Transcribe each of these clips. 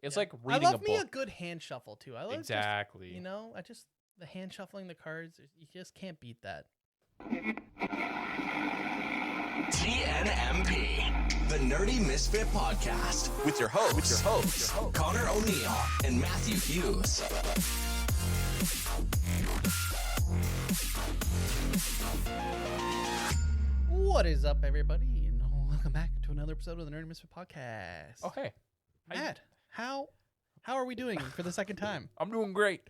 It's Yeah. like I reading a love me a book. good hand shuffle too. I love Exactly. just, I just the hand shuffling the cards. You just can't beat that. TNMP, the Nerdy Misfit Podcast, with your hosts, Connor O'Neill and Matthew Hughes. What is up, everybody, and welcome back to another episode of the Nerdy Misfit Podcast. Oh, hey. Matt, how are we doing for the second time? I'm doing great.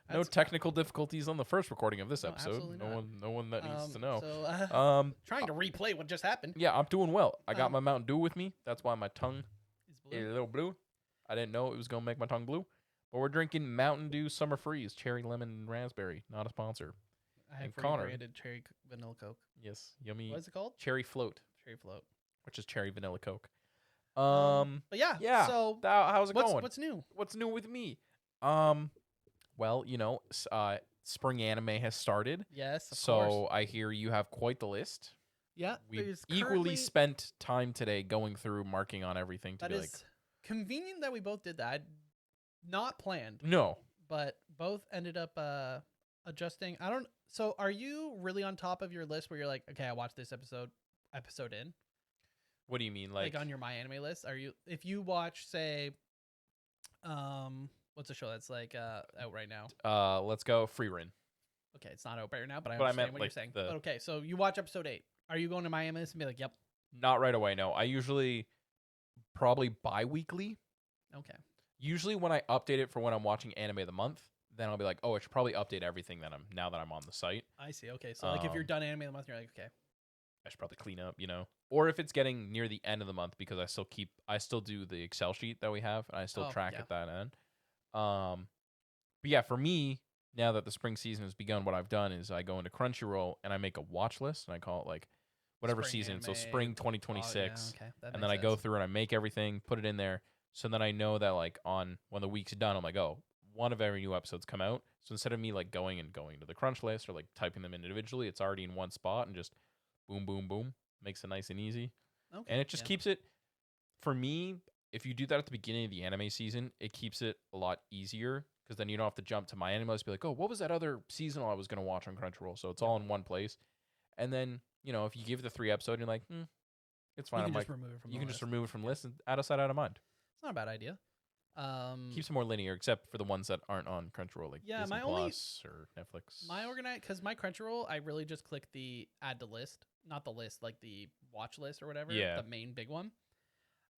No That's- technical difficulties on the first recording of this No, episode. absolutely not. No one that needs to know. So, trying to replay what just happened. Yeah, I'm doing well. I got Um, my Mountain Dew with me. That's why my tongue It's is blue. a little blue. I didn't know it was going to make my tongue blue. But we're drinking Mountain Dew Summer Freeze, cherry, lemon, and raspberry. Not a sponsor. I have and Connor. branded cherry vanilla Coke. Yes, yummy. What is it called? Cherry Float, Cherry float. which is cherry vanilla Coke. But yeah. yeah. So How's it going? what's new? What's new with me? Well, spring anime has started. Yes, of So course. I hear you have quite the list. Yeah, We there's equally currently- spent time today going through, marking on everything to That be is like, convenient that we both did that. Not planned, no. but both ended up adjusting. So are you really on top of your list where you're like, okay, I watched this episode in? What do you mean? Like on your My Anime list? Are you, if you watch, say, what's a show that's like out right now? Let's go Free Rin. Okay, it's not out right now, but I But I understand meant, what like, you're saying. the- But okay, so you watch episode 8. Are you going to My Anime list and be like, yep, Not right away, no. I usually probably bi-weekly. okay. Usually when I update it for when I'm watching Anime of the Month, then I'll be like, oh, I should probably update everything now that I'm on the site. I see. Okay, so like if you're Um, done Anime of the Month, you're like, okay. I should probably clean up, Or if it's getting near the end of the month, because I still do the Excel sheet that we have, and I still Oh, track yeah. at that end. But yeah, for me, now that the spring season has begun, what I've done is I go into Crunchyroll and I make a watch list, and I call it like whatever Spring season. So anime, spring oh, 2026, yeah, okay. That and then I makes go sense. through and I make everything, put it in there, so then I know that like on when the week's done, I'm like, oh, one of every new episodes come out. So instead of me like going to the crunch list or like typing them individually, it's already in one spot and just boom, boom, boom, makes it nice and easy. Okay, And it just yeah. keeps it, for me, if you do that at the beginning of the anime season, it keeps it a lot easier because then you don't have to jump to my anime list and be like, oh, what was that other seasonal I was going to watch on Crunchyroll? So it's all in one place. And then, if you give the 3 episode, you're like, it's fine. You I'm can like, just remove it from you the can just list. remove it from the list and out of sight, out of mind. It's not a bad idea. Keeps it more linear, except for the ones that aren't on Crunchyroll, like Yeah, Disney my only- Plus or Netflix. Because my Crunchyroll, I really just click the add to list, not the list, like the watch list or whatever. Yeah. The main big one.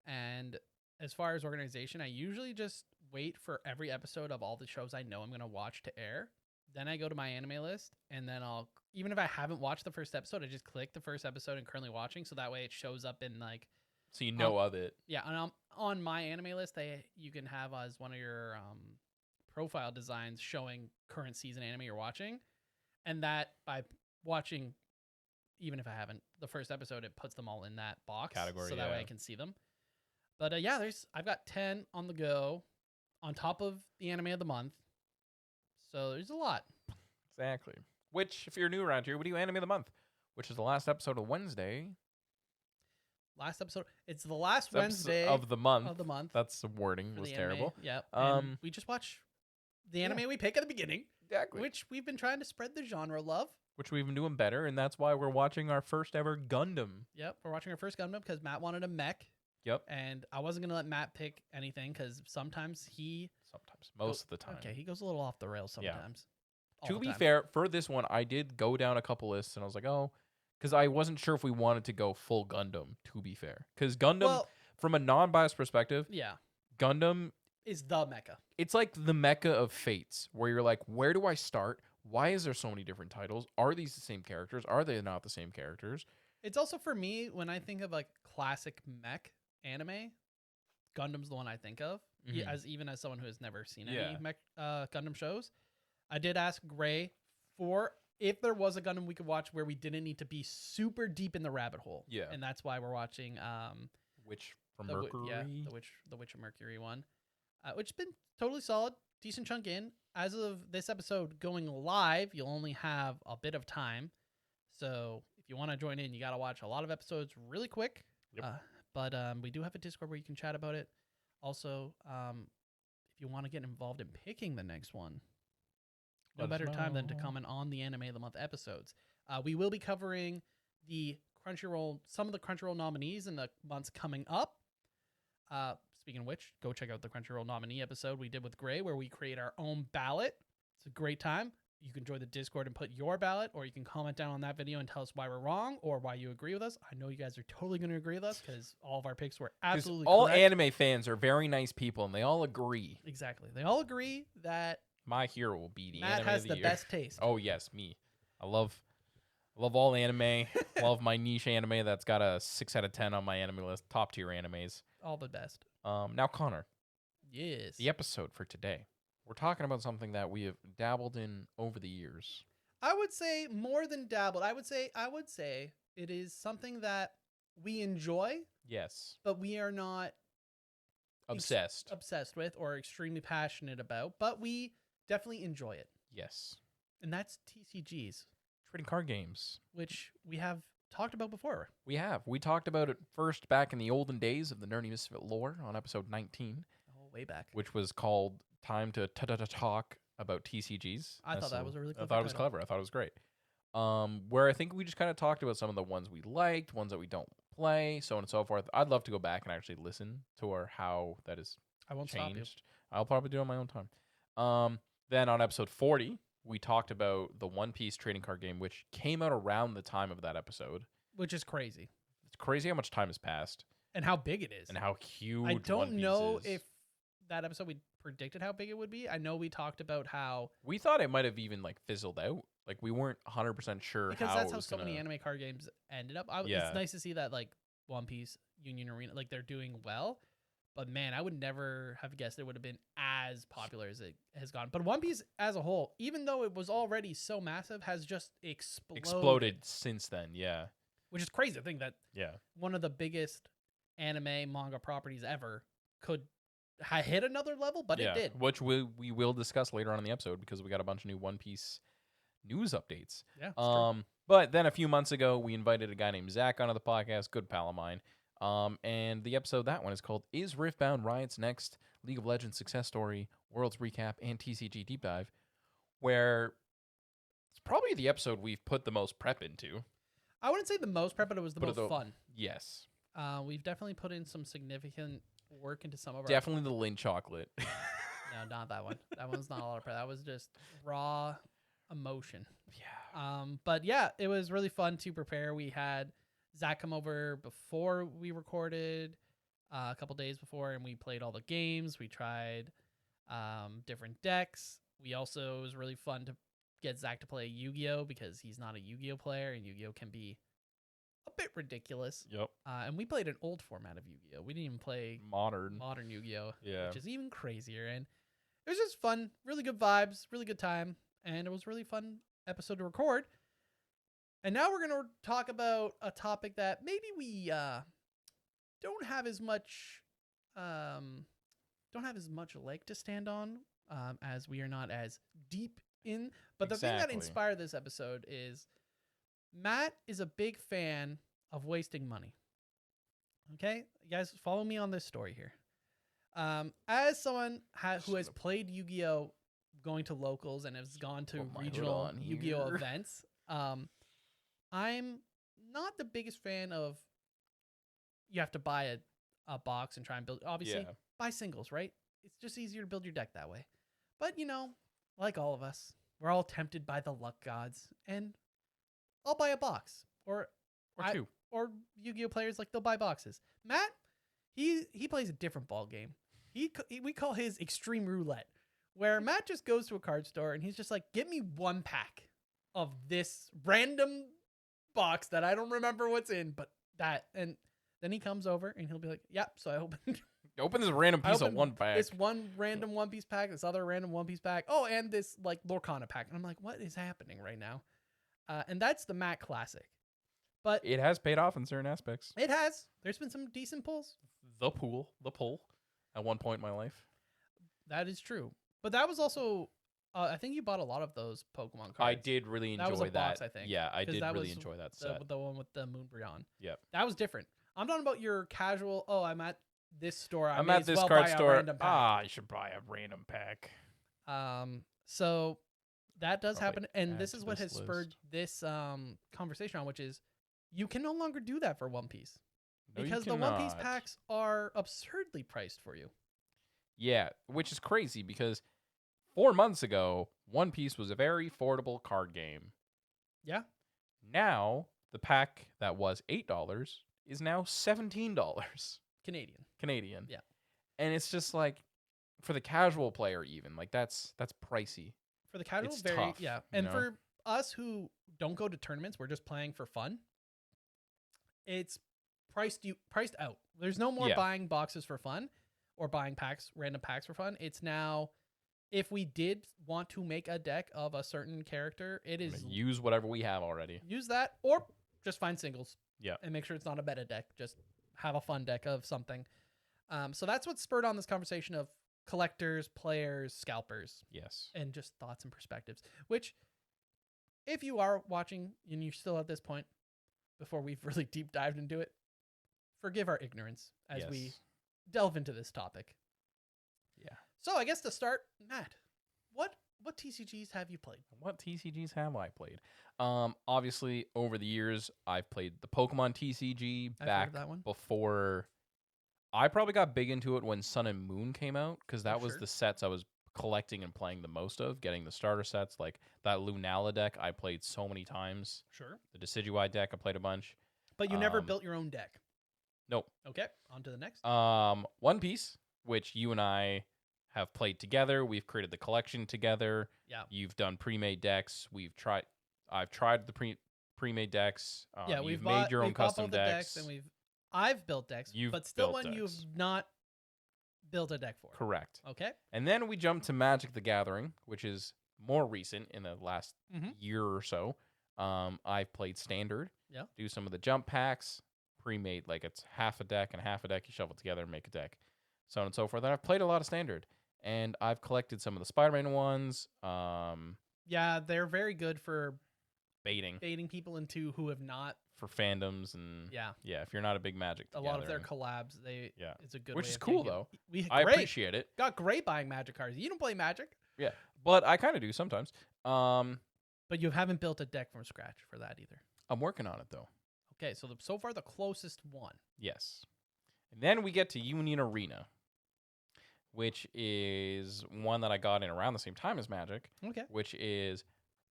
And as far as organization, I usually just wait for every episode of all the shows I know I'm going to watch to air. Then I go to my anime list, and then even if I haven't watched the first episode, I just click the first episode I'm currently watching, so that way it shows up in like, So you know of it. yeah, and on my anime list, you can have as one of your profile designs showing current season anime you're watching, and that by watching, even if I haven't the first episode, it puts them all in that box Category, so that way yeah. I can see them. But yeah, I've got 10 on the go, on top of the anime of the month, so there's a lot. Exactly. Which, if you're new around here, we do Anime of the Month, which is the last episode of Wednesday. Last episode, it's the last Episode Wednesday of the month. of the month. That's the wording for was the terrible. Anime. Yep. Um, And we just watch the yeah. anime we pick at the beginning, Exactly. which we've been trying to spread the genre love. Which we've been doing better, and that's why we're watching our first ever Gundam. Yep, we're watching our first Gundam because Matt wanted a mech, Yep. and I wasn't gonna let Matt pick anything because sometimes Sometimes. Most of the time. he goes a little off the rails Yeah. sometimes. All To the be time. fair, for this one, I did go down a couple lists, and I was like, oh, because I wasn't sure if we wanted to go full Gundam, to be fair. Because Gundam, well, from a non-biased perspective, yeah, Gundam, is the mecha. it's like the mecca of fates, where you're like, where do I start? Why is there so many different titles? Are these the same characters? Are they not the same characters? It's also for me when I think of like classic mech anime, Gundam's the one I think of. Mhm. Even as someone who has never seen any Yeah. mech Gundam shows, I did ask Gray for if there was a Gundam we could watch where we didn't need to be super deep in the rabbit hole. Yeah. And that's why we're watching Which from the Mercury? the Witch of Mercury one, which has been totally solid, decent chunk in. As of this episode going live, you'll only have a bit of time, so if you want to join in, you got to watch a lot of episodes really quick. Yep. But we do have a Discord where you can chat about it. Also, if you want to get involved in picking the next one, no Let us better time than to know. comment on the Anime of the Month episodes. We will be covering some of the Crunchyroll nominees in the months coming up. Speaking of which, go check out the Crunchyroll nominee episode we did with Gray, where we create our own ballot. It's a great time. You can join the Discord and put your ballot, or you can comment down on that video and tell us why we're wrong or why you agree with us. I know you guys are totally going to agree with us because all of our picks were 'Cause absolutely all correct. anime fans are very nice people, and they all agree. Exactly. They all agree that My hero will be the Matt anime has of the year. best taste. Oh yes, me. I love all anime. Love my niche anime that's got a 6 out of 10 on my anime list. Top tier animes. All the best. Now Connor, Yes. the episode for today. We're talking about something that we have dabbled in over the years. I would say more than dabbled. I would say it is something that we enjoy, Yes. but we are not Obsessed. obsessed with or extremely passionate about, but we definitely enjoy it. Yes. And that's TCGs, Trading card games. which we have talked about before. We have. We talked about it first back in the olden days of the Nerdy Misfit lore on episode 19, Oh, way back. which was called Time to Talk about TCGs. I thought that was a really I clever thought it was title. clever. I thought it was great. Where I think we just kind of talked about some of the ones we liked, ones that we don't play, so on and so forth. I'd love to go back and actually listen to how that is I won't stop you. changed. I'll probably do it on my own time. Then on episode 40, we talked about the One Piece trading card game, which came out around the time of that episode. Which is crazy. It's crazy how much time has passed And how big it is. and how huge. I One don't Piece know is. if that episode we predicted how big it would be. I know we talked about how We thought it might have even fizzled out. Like we weren't 100% sure because how that's it how was so many gonna- anime card games ended up. Yeah. It's nice to see that One Piece, Union Arena, they're doing well. But man, I would never have guessed it would have been as popular as it has gone. But One Piece as a whole, even though it was already so massive, has just exploded since then. Yeah. which is crazy to think that Yeah. one of the biggest anime manga properties ever could hit another level, but yeah. it did. Which we will discuss later on in the episode because we got a bunch of new One Piece news updates. Yeah. it's true. But then a few months ago, we invited a guy named Zach onto the podcast, good pal of mine. And the episode, that one is called Is Riftbound Riot's Next League of Legends Success Story, Worlds Recap, and TCG Deep Dive, where it's probably the episode we've put the most prep into. I wouldn't say the most prep, but it was the But most the- fun. Yes. We've definitely put in some significant work into some of our. Definitely the Lint Chocolate. No, not that one. That one's not a lot of prep. That was just raw emotion. yeah. But yeah, it was really fun to prepare. We had Zach come over before we recorded, a couple days before, and we played all the games. We tried different decks. It was really fun to get Zach to play Yu-Gi-Oh because he's not a Yu-Gi-Oh player, and Yu-Gi-Oh can be a bit ridiculous. Yep. And we played an old format of Yu-Gi-Oh. We didn't even play Modern. modern Yu-Gi-Oh, Yeah. which is even crazier. And it was just fun, really good vibes, really good time, and it was a really fun episode to record. And now we're gonna talk about a topic that maybe we don't have as much leg to stand on, as we are not as deep in. But the thing that Exactly. inspired this episode is Matt is a big fan of wasting money. Okay, you guys, follow me on this story here. As someone who has played Yu-Gi-Oh, going to locals and has gone to Put my hood regional on Yu-Gi-Oh here. events, I'm not the biggest fan of you have to buy a box and try and build. Obviously, Yeah. buy singles, right? It's just easier to build your deck that way. But like all of us, we're all tempted by the luck gods, and I'll buy a box Or two. or Yu-Gi-Oh players they'll buy boxes. Matt, he plays a different ball game. We call his extreme roulette, where Matt just goes to a card store and he's just like, "Get me one pack of this random box that I don't remember what's in, but that." And then he comes over and he'll be like, "Yep." So I opened Open this random piece of one pack. this one random One Piece pack, this other random One Piece pack. Oh, and this Lorcana pack. And I'm like, what is happening right now? And that's the Matt Classic. But It has paid off in certain aspects. it has. There's been some decent pulls. The pull, at one point in my life. That is true. But that was also, I think you bought a lot of those Pokemon cards. I did really enjoy That was a that. box, I think, Yeah, I 'cause did that really was enjoy that set. The one with the Moonbreon. Yep. That was different. I'm talking about your casual, I'm at this store, I'm may at as this well card buy a store. random pack. I should buy a random pack. So that does Probably happen, and add this to is what this has spurred list. this conversation on, which is you can no longer do that for One Piece No, you because the One Piece cannot. packs are absurdly priced for you. Yeah, which is crazy because 4 months ago, One Piece was a very affordable card game. Yeah. Now, the pack that was $8 is now $17 Canadian. Canadian. Yeah. And it's just like, for the casual player even, like that's pricey. For the casual, It's very tough, yeah. you And know? for us who don't go to tournaments, we're just playing for fun. It's priced out. There's no more Yeah. buying boxes for fun or buying random packs for fun. It's now, if we did want to make a deck of a certain character, it is Use whatever we have already. use that or just find singles. Yeah. And make sure it's not a meta deck. Just have a fun deck of something. So that's what spurred on this conversation of collectors, players, scalpers, Yes. and just thoughts and perspectives. Which, if you are watching and you're still at this point, before we've really deep dived into it, forgive our ignorance as we Yes. delve into this topic. Yeah. So I guess to start, Matt, what TCGs have you played? What TCGs have I played? Obviously, over the years, I've played the Pokemon TCG I've heard back of that one. before. I probably got big into it when Sun and Moon came out because that was sure. the sets I was collecting and playing the most of. Getting the starter sets like that Lunala deck, I played so many times. Sure. The Decidueye deck, I played a bunch. But you never Um, built your own deck. Nope. Okay, on to the next. One Piece, which you and I have played together. We've created the collection together. Yeah. You've done pre-made decks. I've tried the pre-made decks. Yeah, you've made your own custom both the decks. and I've built decks, You've but still built one decks. you've not built a deck for. Correct. Okay. And then we jumped to Magic the Gathering, which is more recent in the last Mhm. year or so. I've played Standard. Yeah. Do some of the jump packs, pre-made, like it's half a deck and half a deck. You shuffle together and make a deck, so on and so forth. And I've played a lot of Standard, and I've collected some of the Spider-Man ones. Yeah, they're very good for Baiting baiting people into who have not. for fandoms and Yeah, if you're not a big Magic a the lot of their Gathering. collabs. Yeah. It's a good, Which way is of cool, getting though. We I great, appreciate it. got great buying Magic cards. You don't play Magic, But I kind of do sometimes. but you haven't built a deck from scratch for that either. I'm working on it though. Okay, so so far the closest one. Yes. And then we get to Union Arena, which is one that I got in around the same time as Magic, Okay. which is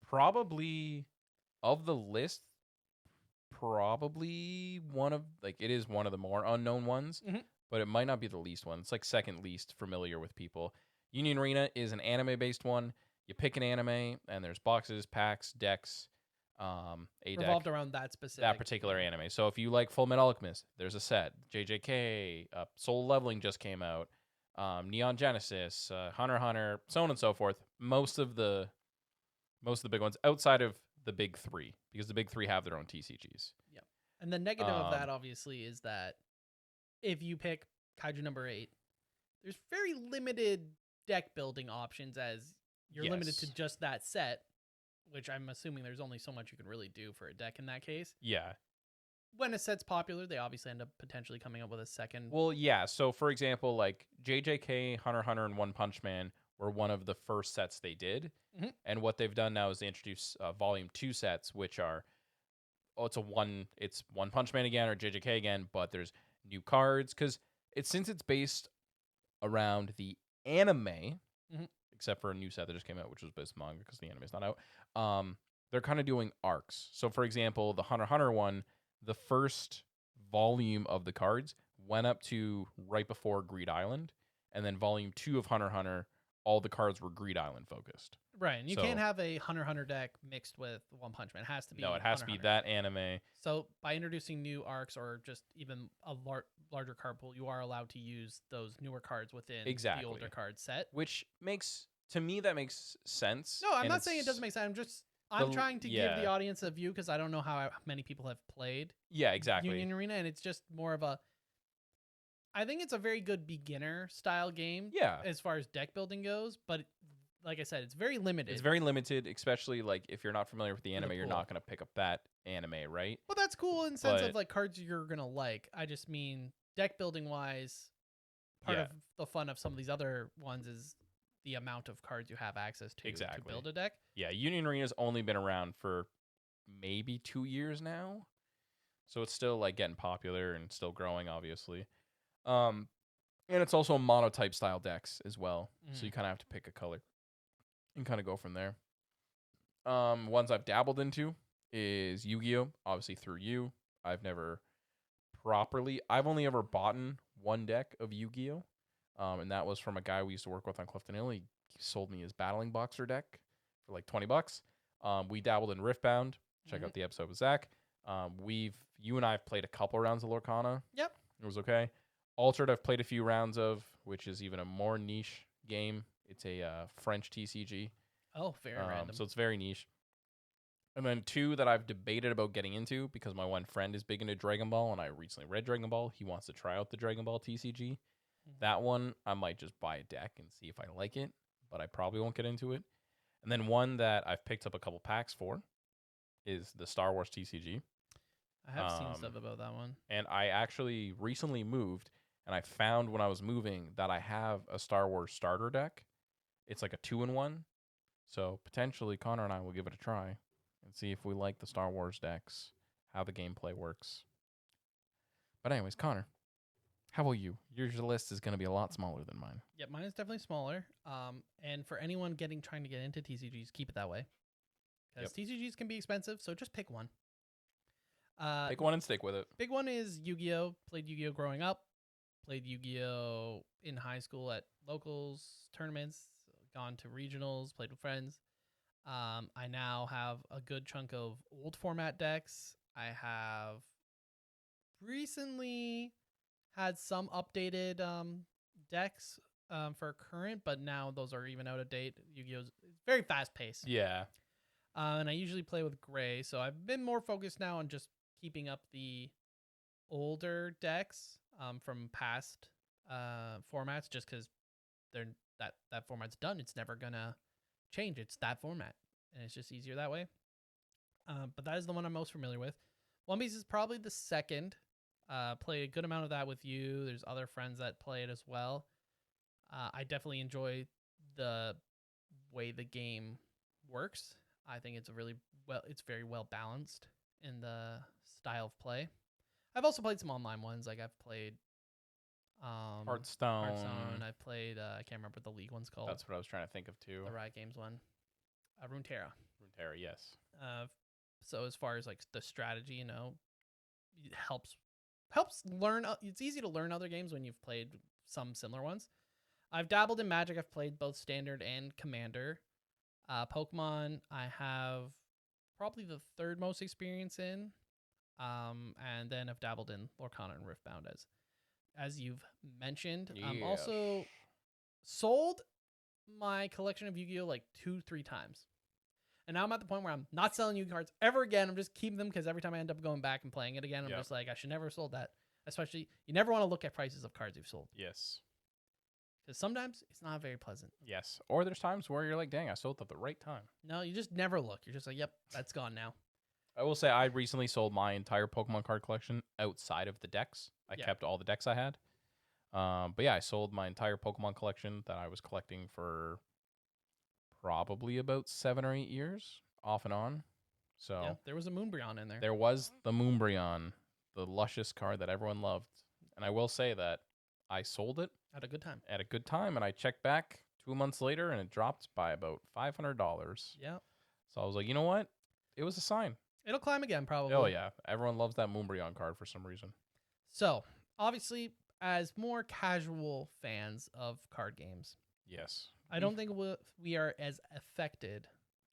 probably of the list, probably one of it is one of the more unknown ones, Mhm. but it might not be the least one. It's like second least familiar with people. Union Arena is an anime based one. You pick an anime, and there's boxes, packs, decks, a deck. Revolved around that specific. That particular anime. So if you like Full Metal Alchemist, there's a set. JJK, Soul Leveling just came out. Neon Genesis, Hunter x Hunter, so on and so forth. Most of the big ones outside of the big three, because the big three have their own TCGs. And the negative of that, Um, obviously, is that if you pick Kaiju number 8, there's very limited deck building options, as you're limited to Yes. just that set, which I'm assuming there's only so much you can really do for a deck in that case. Yeah. When a set's popular, they obviously end up potentially coming up with a second. Well, yeah. So for example, like JJK, Hunter x Hunter, and One Punch Man were one of the first sets they did. Mhm. And what they've done now is they introduce Volume 2 sets, which are it's One Punch Man again or JJK again, but there's new cards because since it's based around the anime, Mhm. except for a new set that just came out, which was based on manga because the anime's not out. They're kind of doing arcs. So for example, the Hunter x Hunter one, the first volume of the cards went up to right before Greed Island, and then volume 2 of Hunter x Hunter, all the cards were Greed Island focused. Right, and you So- can't have a Hunter x Hunter deck mixed with One Punch Man. It has to be No, it has to Hunter be x Hunter. that anime. So by introducing new arcs or just even a larger card pool, you are allowed to use those newer cards within Exactly. the older card set. Which makes sense. No, I'm and not saying it it's- doesn't make sense. I'm trying to give the yeah. audience a view because I don't know how many people have played Yeah, exactly. Union Arena, and it's just more of a. I think it's a very good beginner style game Yeah. as far as deck building goes, but like I said, it's very limited. It's very limited, especially like if you're not familiar with the anime, you're pool. not going to pick up that anime, right? But that's cool in the sense of But- like cards you're gonna like. I just mean deck building wise, part Yeah. of the fun of some of these other ones is the amount of cards you have access to Exactly. build a deck. Yeah, Union Arena's only been around for maybe 2 years now. So it's still like getting popular and still growing, obviously. And it's also a monotype style decks as well. So you kind of have to pick a color and kind of go from there. Ones I've dabbled into is Yu-Gi-Oh! Obviously through you. I've only ever bought one deck of Yu-Gi-Oh! And that was from a guy we used to work with on Clifton Hill. He sold me his Battling Boxer deck for like $20. We dabbled in Riftbound. Check out the episode with Zach. You and I have played a couple rounds of Lorcana. Yep. It was okay. Altered, I've played a few rounds of, which is even a more niche game. It's a French TCG. Oh, very random. So it's very niche. And then two that I've debated about getting into because my one friend is big into Dragon Ball and I recently read Dragon Ball. He wants to try out the Dragon Ball TCG. That one, I might just buy a deck and see if I like it, but I probably won't get into it. And then one that I've picked up a couple packs for is the Star Wars TCG. I have seen stuff about that one. And I actually recently moved, and I found when I was moving that I have a Star Wars starter deck. It's like a 2-in-1. So potentially Connor and I will give it a try and see if we like the Star Wars decks, how the gameplay works. But anyways, Connor, how about you? Your list is going to be a lot smaller than mine. Yeah, mine is definitely smaller. And for anyone trying to get into TCGs, keep it that way. Because TCGs can be expensive, so just pick one. Pick one and stick with it. Big one is Yu-Gi-Oh! Played Yu-Gi-Oh! Growing up. Played Yu-Gi-Oh! In high school at locals, tournaments, gone to regionals, played with friends. I now have a good chunk of old format decks. I have recently had some updated decks for current, but now those are even out of date. Yu-Gi-Oh's very fast paced. Yeah. And I usually play with gray, so I've been more focused now on just keeping up the older decks from past formats, just because that format's done. It's never gonna change. It's that format, and it's just easier that way. But that is the one I'm most familiar with. One Piece is probably the second. Play a good amount of that with you. There's other friends that play it as well. I definitely enjoy the way the game works. I think it's it's very well balanced in the style of play. I've also played some online ones. Like I've played Hearthstone. I've played I can't remember what the league one's called. That's what I was trying to think of too. The Riot Games one. Runeterra. Runeterra, yes. So as far as like the strategy, it helps learn. It's easy to learn other games when you've played some similar ones. I've dabbled in Magic. I've played both Standard and Commander. Pokemon, I have probably the third most experience in. And then I've dabbled in Lorcana and Riftbound as you've mentioned. Yes. Also sold my collection of Yu-Gi-Oh! Like 2-3 times. And now I'm at the point where I'm not selling Yu-Gi-Oh! Cards ever again. I'm just keeping them because every time I end up going back and playing it again, I'm just like, I should never have sold that. Especially, you never want to look at prices of cards you've sold. Yes. Because sometimes it's not very pleasant. Yes. Or there's times where you're like, dang, I sold at the right time. No, you just never look. You're just like, yep, that's gone now. I will say I recently sold my entire Pokemon card collection outside of the decks. I kept all the decks I had. But yeah, I sold my entire Pokemon collection that I was collecting for probably about 7 or 8 years, off and on. So yeah, there was a Moonbryon in there. There was the Moonbryon, the luscious card that everyone loved. And I will say that I sold it At a good time. at a good time, and I checked back 2 months later, and it dropped by about $500. Yeah. So I was like, you know what? It was a sign. It'll climb again, probably. Oh, yeah. Everyone loves that Moonbryon card for some reason. So, obviously, as more casual fans of card games, Yes. I don't think we are as affected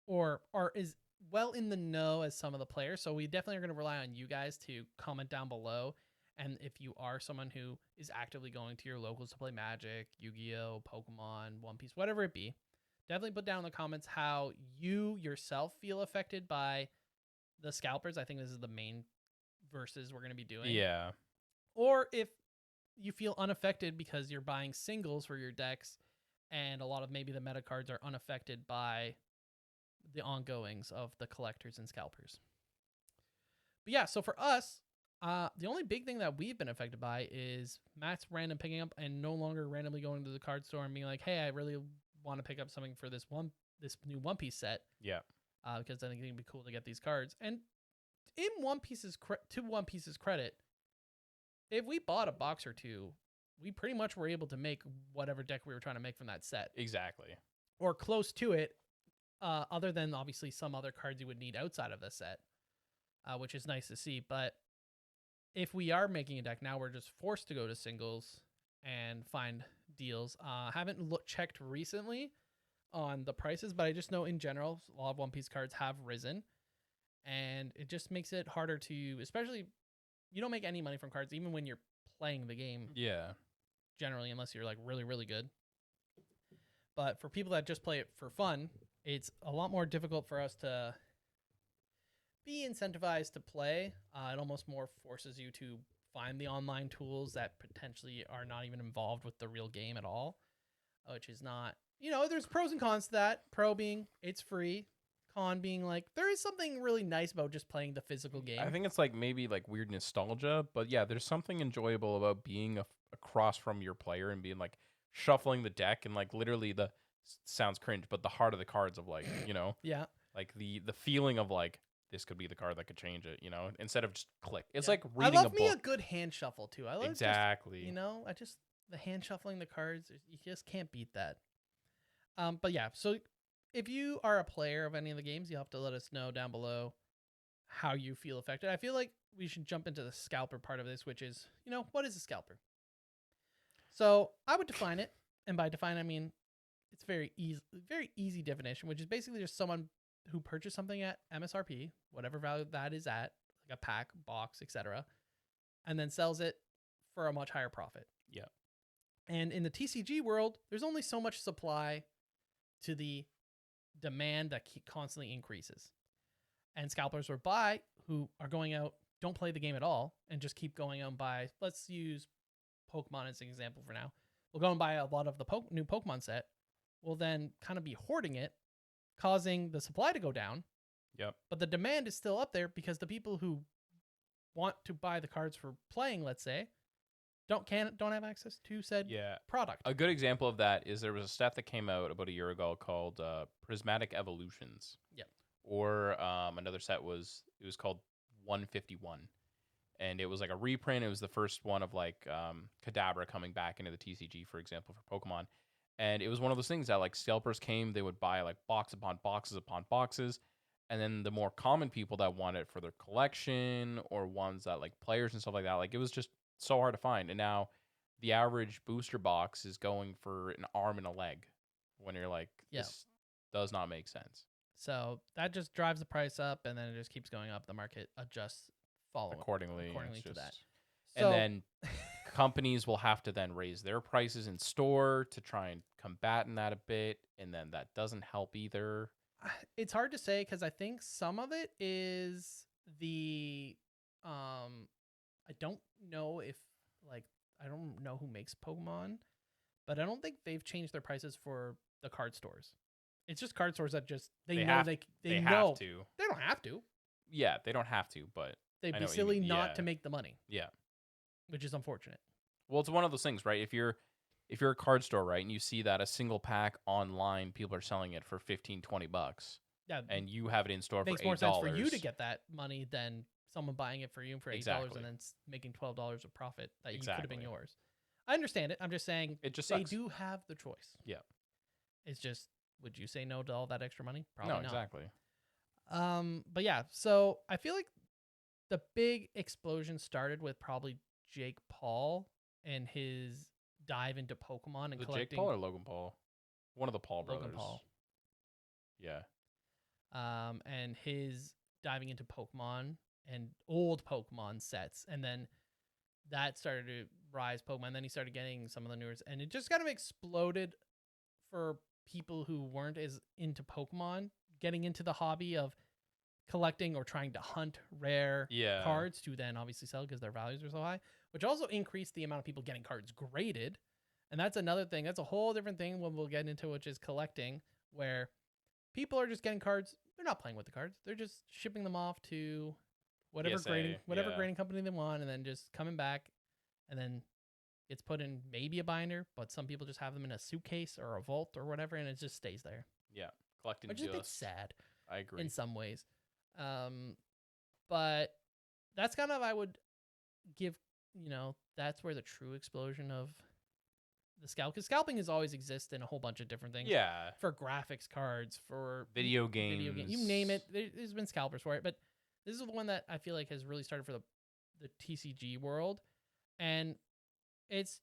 or are as well in the know as some of the players. So we definitely are going to rely on you guys to comment down below. And if you are someone who is actively going to your locals to play Magic, Yu-Gi-Oh, Pokemon, One Piece, whatever it be, definitely put down in the comments how you yourself feel affected by the Scalpers. I think this is the main verses we're going to be doing. Yeah. Or if you feel unaffected because you're buying singles for your decks and a lot of maybe the meta cards are unaffected by the ongoings of the collectors and scalpers. But yeah, so for us, The only big thing that we've been affected by is Matt's random picking up and no longer randomly going to the card store and being like, "Hey, I really want to pick up something for this new One Piece set." Yeah. Because I think it'd be cool to get these cards. And in to One Piece's credit, if we bought a box or two, we pretty much were able to make whatever deck we were trying to make from that set, Exactly. or close to it. Other than obviously some other cards you would need outside of the set, which is nice to see. But if we are making a deck now, we're just forced to go to singles and find deals. Haven't checked recently on the prices, but I just know in general a lot of One Piece cards have risen, and it just makes it harder to, especially you don't make any money from cards even when you're playing the game. Yeah. Generally, unless you're like really, really good. But for people that just play it for fun, it's a lot more difficult for us to be incentivized to play. It almost more forces you to find the online tools that potentially are not even involved with the real game at all, which is not, there's pros and cons to that. Pro being it's free, con being like there is something really nice about just playing the physical game. I think it's like maybe like weird nostalgia, but yeah, there's something enjoyable about being across from your player and being like shuffling the deck and like literally sounds cringe, but the heart of the cards of like, yeah, like the feeling of like this could be the card that could change it, instead of just click. It's Yeah. like reading I love a me book. a good hand shuffle too. I love Exactly. just the hand shuffling the cards. You just can't beat that. But yeah, so if you are a player of any of the games, you have to let us know down below how you feel affected. I feel like we should jump into the scalper part of this, which is, what is a scalper? So I would define it, and by define I mean it's very easy definition, which is basically just someone who purchased something at MSRP, whatever value that is at, like a pack, box, etc., and then sells it for a much higher profit. Yeah. And in the TCG world, there's only so much supply to the demand that constantly increases. And scalpers or buy who are going out, don't play the game at all, and just keep going out and buy. Let's use Pokemon as an example for now. We'll go and buy a lot of the new Pokemon set. We'll then kind of be hoarding it, causing the supply to go down. Yep. But the demand is still up there because the people who want to buy the cards for playing, let's say, don't have access to said product. A good example of that is there was a set that came out about a year ago called Prismatic Evolutions. Yep. Or another set was called 151. And it was like a reprint. It was the first one of like Kadabra coming back into the TCG, for example, for Pokemon. And it was one of those things that like scalpers came, they would buy like box upon boxes upon boxes. And then the more common people that want it for their collection or ones that like players and stuff like that, like it was just so hard to find. And now the average booster box is going for an arm and a leg when you're like, this does not make sense. So that just drives the price up, and then it just keeps going up. The market adjusts accordingly to that. And then companies will have to then raise their prices in store to try and combat that a bit, and then that doesn't help either. It's hard to say because I think some of it is the I don't know if I don't know who makes Pokemon, but I don't think they've changed their prices for the card stores. It's just card stores that just they know have to. They don't have to, but they'd be silly not to make the money. Yeah, which is unfortunate. Well, it's one of those things, right? If you're a card store, right, and you see that a single pack online, people are selling it for $15-$20. Yeah, and you have it in store for $8. Makes more sense for you to get that money than someone buying it for you for $8 and then making $12 of profit that you could have been yours. I understand it. I'm just saying it just they sucks. do have the choice. Yeah, it's just, would you say no to all that extra money? Probably not. Exactly. But yeah, so I feel like the big explosion started with probably Jake Paul and his dive into Pokemon and collecting. Jake Paul or Logan Paul? One of the Paul brothers. Logan Paul. Yeah. And his diving into Pokemon and old Pokemon sets, and then that started to rise Pokemon. Then he started getting some of the newer, and it just kind of exploded for people who weren't as into Pokemon, getting into the hobby of collecting or trying to hunt rare cards to then obviously sell because their values are so high, which also increased the amount of people getting cards graded. And that's another thing. That's a whole different thing when we'll get into, which is collecting, where people are just getting cards. They're not playing with the cards. They're just shipping them off to whatever PSA, yeah. grading company they want, and then just coming back, and then it's put in maybe a binder, but some people just have them in a suitcase or a vault or whatever, and it just stays there, Yeah, collecting which is a bit dust. sad I agree. in some ways. But that's kind of, I would give, that's where the true explosion of the scalp, because scalping has always existed in a whole bunch of different things. Yeah, For graphics cards, for video games, you name it. There's been scalpers for it, but this is the one that I feel like has really started for the TCG world, and it's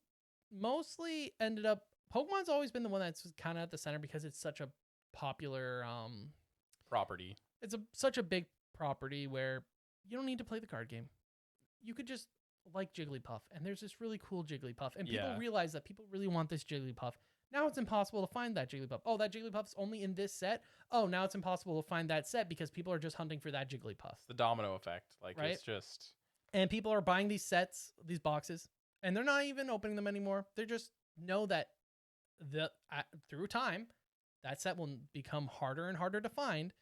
mostly ended up. Pokemon's always been the one that's kind of at the center because it's such a popular property. It's such a big property where you don't need to play the card game. You could just like Jigglypuff, and there's this really cool Jigglypuff, and people realize that people really want this Jigglypuff. Now it's impossible to find that Jigglypuff. Oh, that Jigglypuff's only in this set. Oh, now it's impossible to find that set because people are just hunting for that Jigglypuff. It's the domino effect. Like, right? It's just... And people are buying these sets, these boxes, and they're not even opening them anymore. They just know that through time, that set will become harder and harder to find,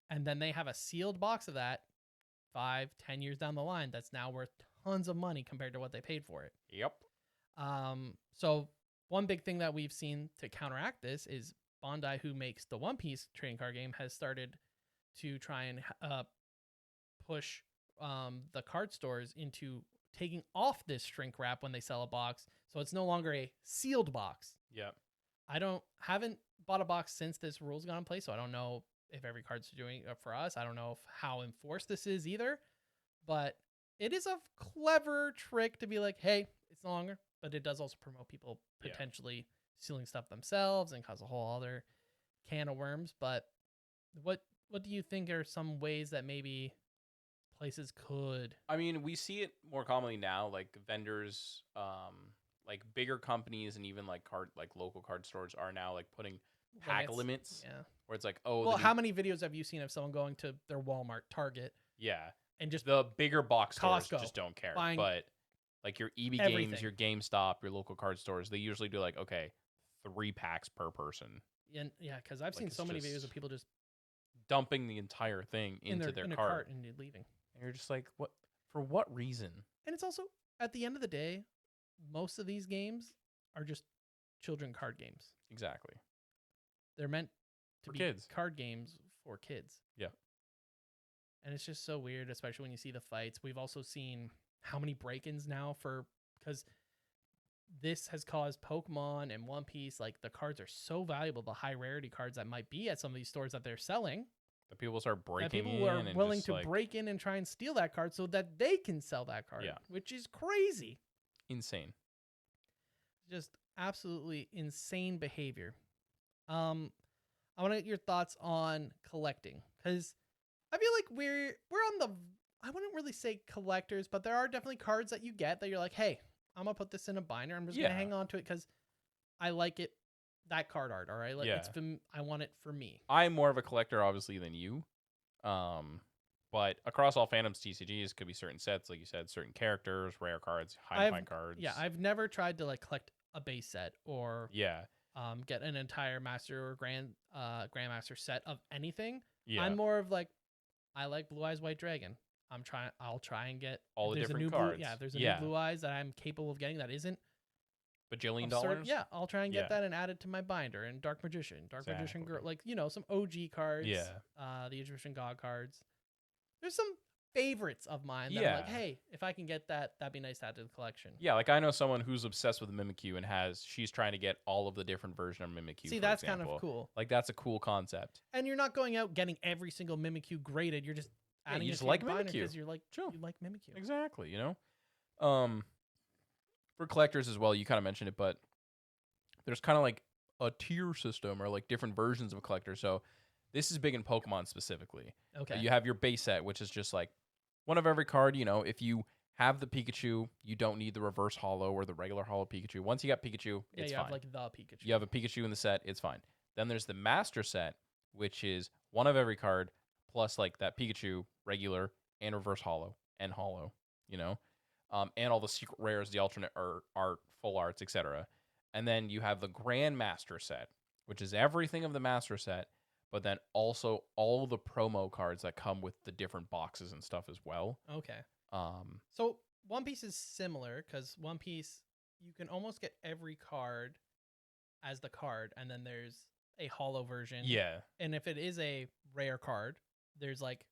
and then they have a sealed box of that 5-10 years down the line that's now worth tons of money compared to what they paid for it. Yep. So one big thing that we've seen to counteract this is Bandai, who makes the One Piece trading card game, has started to try and push the card stores into taking off this shrink wrap when they sell a box, so it's no longer a sealed box. Yep. I haven't bought a box since this rule's gone in place, so I don't know if every card's doing it for us. I don't know how enforced this is either, but it is a clever trick to be like, hey, it's no longer, but it does also promote people potentially sealing stuff themselves and cause a whole other can of worms. But what do you think are some ways that maybe places could? I mean, we see it more commonly now, like vendors, like bigger companies and even like local card stores are now like putting pack limits. Yeah. Where it's like, oh, well, how many videos have you seen of someone going to their Walmart, Target? Yeah. And just the bigger box stores Costco, just don't care. buying But like your EB everything. Games, your GameStop, your local card stores, they usually do like, okay, 3 packs per person. And yeah, because I've seen so many videos of people just dumping the entire thing into their cart and leaving. And you're just like, what? For what reason? And it's also, at the end of the day, most of these games are just children card games. Exactly. They're meant to be kids. Card games for kids. Yeah. And it's just so weird, especially when you see the fights. We've also seen how many break-ins now because this has caused Pokemon and One Piece, like the cards are so valuable, the high rarity cards that might be at some of these stores that they're selling. That people start breaking in. People are and willing just to like, break in and try and steal that card so that they can sell that card, which is crazy. Insane. Just absolutely insane behavior. I want to get your thoughts on collecting, because I feel like we're on the, I wouldn't really say collectors, but there are definitely cards that you get that you're like, hey, I'm gonna put this in a binder. I'm just gonna hang on to it because I like it. That card art, all right. Like I want it for me. I'm more of a collector, obviously, than you. But across all fandoms, TCGs could be certain sets, like you said, certain characters, rare cards, high find cards. Yeah, I've never tried to like collect a base set or get an entire master or grandmaster set of anything. Yeah. I'm more of like, I like Blue Eyes White Dragon. I'll try and get all the different cards. If there's a new Blue Eyes that I'm capable of getting that isn't bajillion dollars. Yeah, I'll try and get that and add it to my binder. And Dark Magician Girl, like, some OG cards. Yeah. The Egyptian God cards. There's some favorites of mine that I'm like, hey, if I can get that, that'd be nice to add to the collection. Yeah, like I know someone who's obsessed with Mimikyu and she's trying to get all of the different versions of Mimikyu. See, that's kind of cool. Like, that's a cool concept. And you're not going out getting every single Mimikyu graded. You're just adding it to your binder because you're like, you like Mimikyu. Exactly, For collectors as well, you kind of mentioned it, but there's kind of like a tier system or like different versions of a collector. So this is big in Pokemon specifically. Okay. You have your base set, which is just like one of every card. If you have the Pikachu, you don't need the reverse holo or the regular holo Pikachu. Once you got Pikachu, it's fine. You have like the Pikachu. You have a Pikachu in the set, it's fine. Then there's the Master set, which is one of every card plus like that Pikachu regular and reverse holo and holo, and all the secret rares, the alternate art, full arts, etc. And then you have the Grandmaster set, which is everything of the Master set, but then also all the promo cards that come with the different boxes and stuff as well. Okay. Um, So One Piece is similar because One Piece, you can almost get every card as the card, and then there's a holo version. yeah, And if it is a rare card, there's like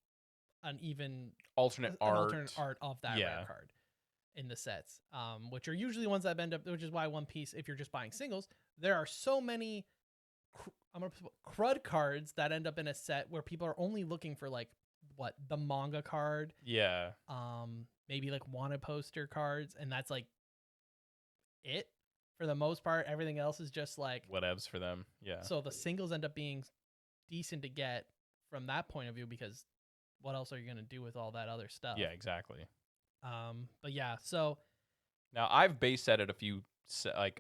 an alternate alternate art of that Yeah. rare card in the sets, which are usually ones that end up, which is why One Piece, if you're just buying singles, there are so many I'm gonna put crud cards that end up in a set where people are only looking for like what the manga card, Yeah. maybe like wanted poster cards, and that's like it for the most part. Everything else is just like Whatevs for them. Yeah. so the singles end up being decent to get from that point of view because what else are you gonna do with all that other stuff? Yeah, exactly. But yeah, so Now I've base setted a few,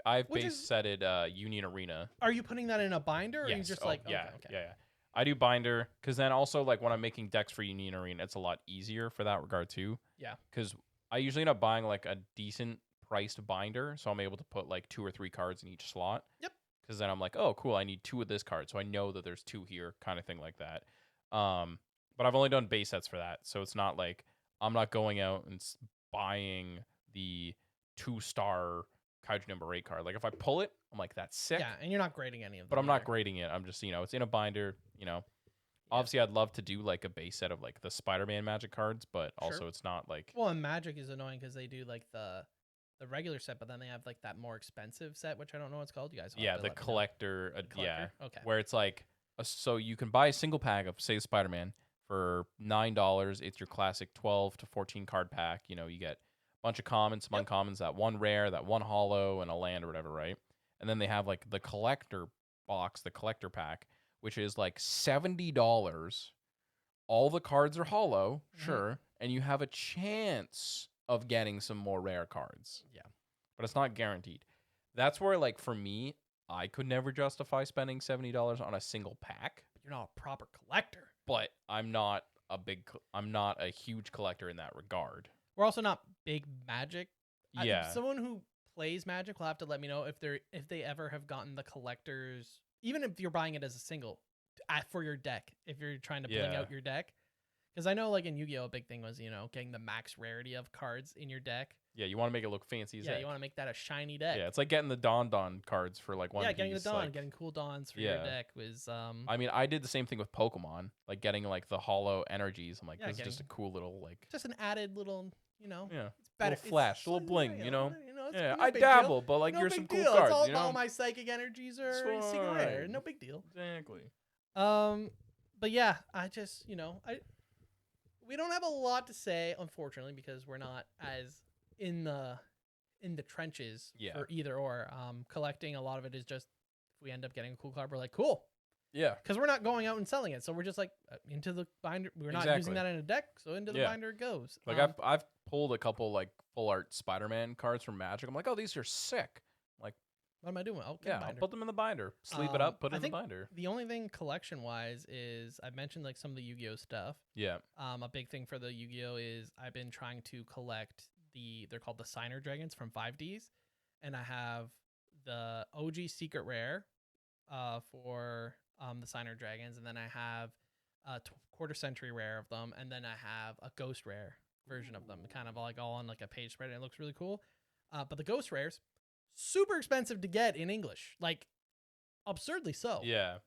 I've Which base is- setted Union Arena. are you putting that in a binder, or are you Yes. just Oh, like yeah, okay. yeah. I do binder because then also like when I'm making decks for Union Arena, it's a lot easier for that regard too. Yeah. Because I usually end up buying like a decent priced binder, so I'm able to put like 2 or 3 cards in each slot. Yep. Because then I'm like, oh, cool, I need 2 of this card, so I know that there's 2 here, kind of thing like that. But I've only done base sets for that, so it's not like I'm not going out and buying the 2-star Kaiju number 8 card. Like if I pull it, I'm like, that's sick. Yeah, and you're not grading any of them. But I'm not either. grading it. I'm just, it's in a binder, Obviously, I'd love to do like a base set of like the Spider-Man Magic cards, but also Sure. it's not like Well, and Magic is annoying because they do like the regular set, but then they have like that more expensive set, which I don't know what it's called. You guys, will have to the let me know. collector, The collector? Okay. where it's like so you can buy a single pack of say Spider-Man for $9. It's your classic 12 to 14 card pack. You get a bunch of commons, some Yep. uncommons, that one rare, that one holo, and a land or whatever, right? And then they have like the collector box, the collector pack, which is like $70. All the cards are holo, Mhm. sure, and you have a chance of getting some more rare cards. Yeah. But it's not guaranteed. That's where, like, for me, I could never justify spending $70 on a single pack. But you're not a proper collector. But I'm not a huge collector in that regard. We're also not big Magic. Yeah. Someone who plays Magic will have to let me know if they ever have gotten the collectors, even if you're buying it as a single, for your deck. If you're trying to bling Yeah. out your deck, because I know like in Yu-Gi-Oh, a big thing was getting the max rarity of cards in your deck. Yeah, you want to make it look fancy as Yeah, heck. you want to make that a shiny deck. Yeah, it's like getting the Don cards for like one. Yeah, getting the piece, Dawn, like- getting cool Dawns for your Yeah. deck was I mean, I did the same thing with Pokemon, like getting like the holo energies. I'm like, Yeah, this is just a getting- cool little like. just an added little, Yeah. it's better. Little flash, little bling, it's Yeah, no I big dabble, deal. but like No here's big some cool deal. cards. It's all my psychic energies are It's secret rare. fine. No big deal. Exactly. But yeah, I just we don't have a lot to say, unfortunately, because we're not as in the trenches Yeah. for either or. Collecting, a lot of it is just if we end up getting a cool card, we're like, cool, Yeah. because we're not going out and selling it, so we're just like into the binder. We're not Exactly. using that in a deck, so into the Yeah. binder it goes. Like I've pulled a couple like full art Spider-Man cards from Magic. I'm like, oh, these are sick. What am I doing? I'll get a Yeah, I'll binder. put them in the binder. Sleeve it up, put it I in the think binder. The only thing collection wise is I've mentioned like some of the Yu-Gi-Oh stuff. Yeah. A big thing for the Yu-Gi-Oh is I've been trying to collect they're called the Signer Dragons from 5Ds, and I have the OG Secret Rare for the Signer Dragons, and then I have a quarter century rare of them, and then I have a Ghost Rare version of them, kind of like all on like a page spread, and it looks really cool. But the Ghost Rares, super expensive to get in English, like absurdly so. Yeah.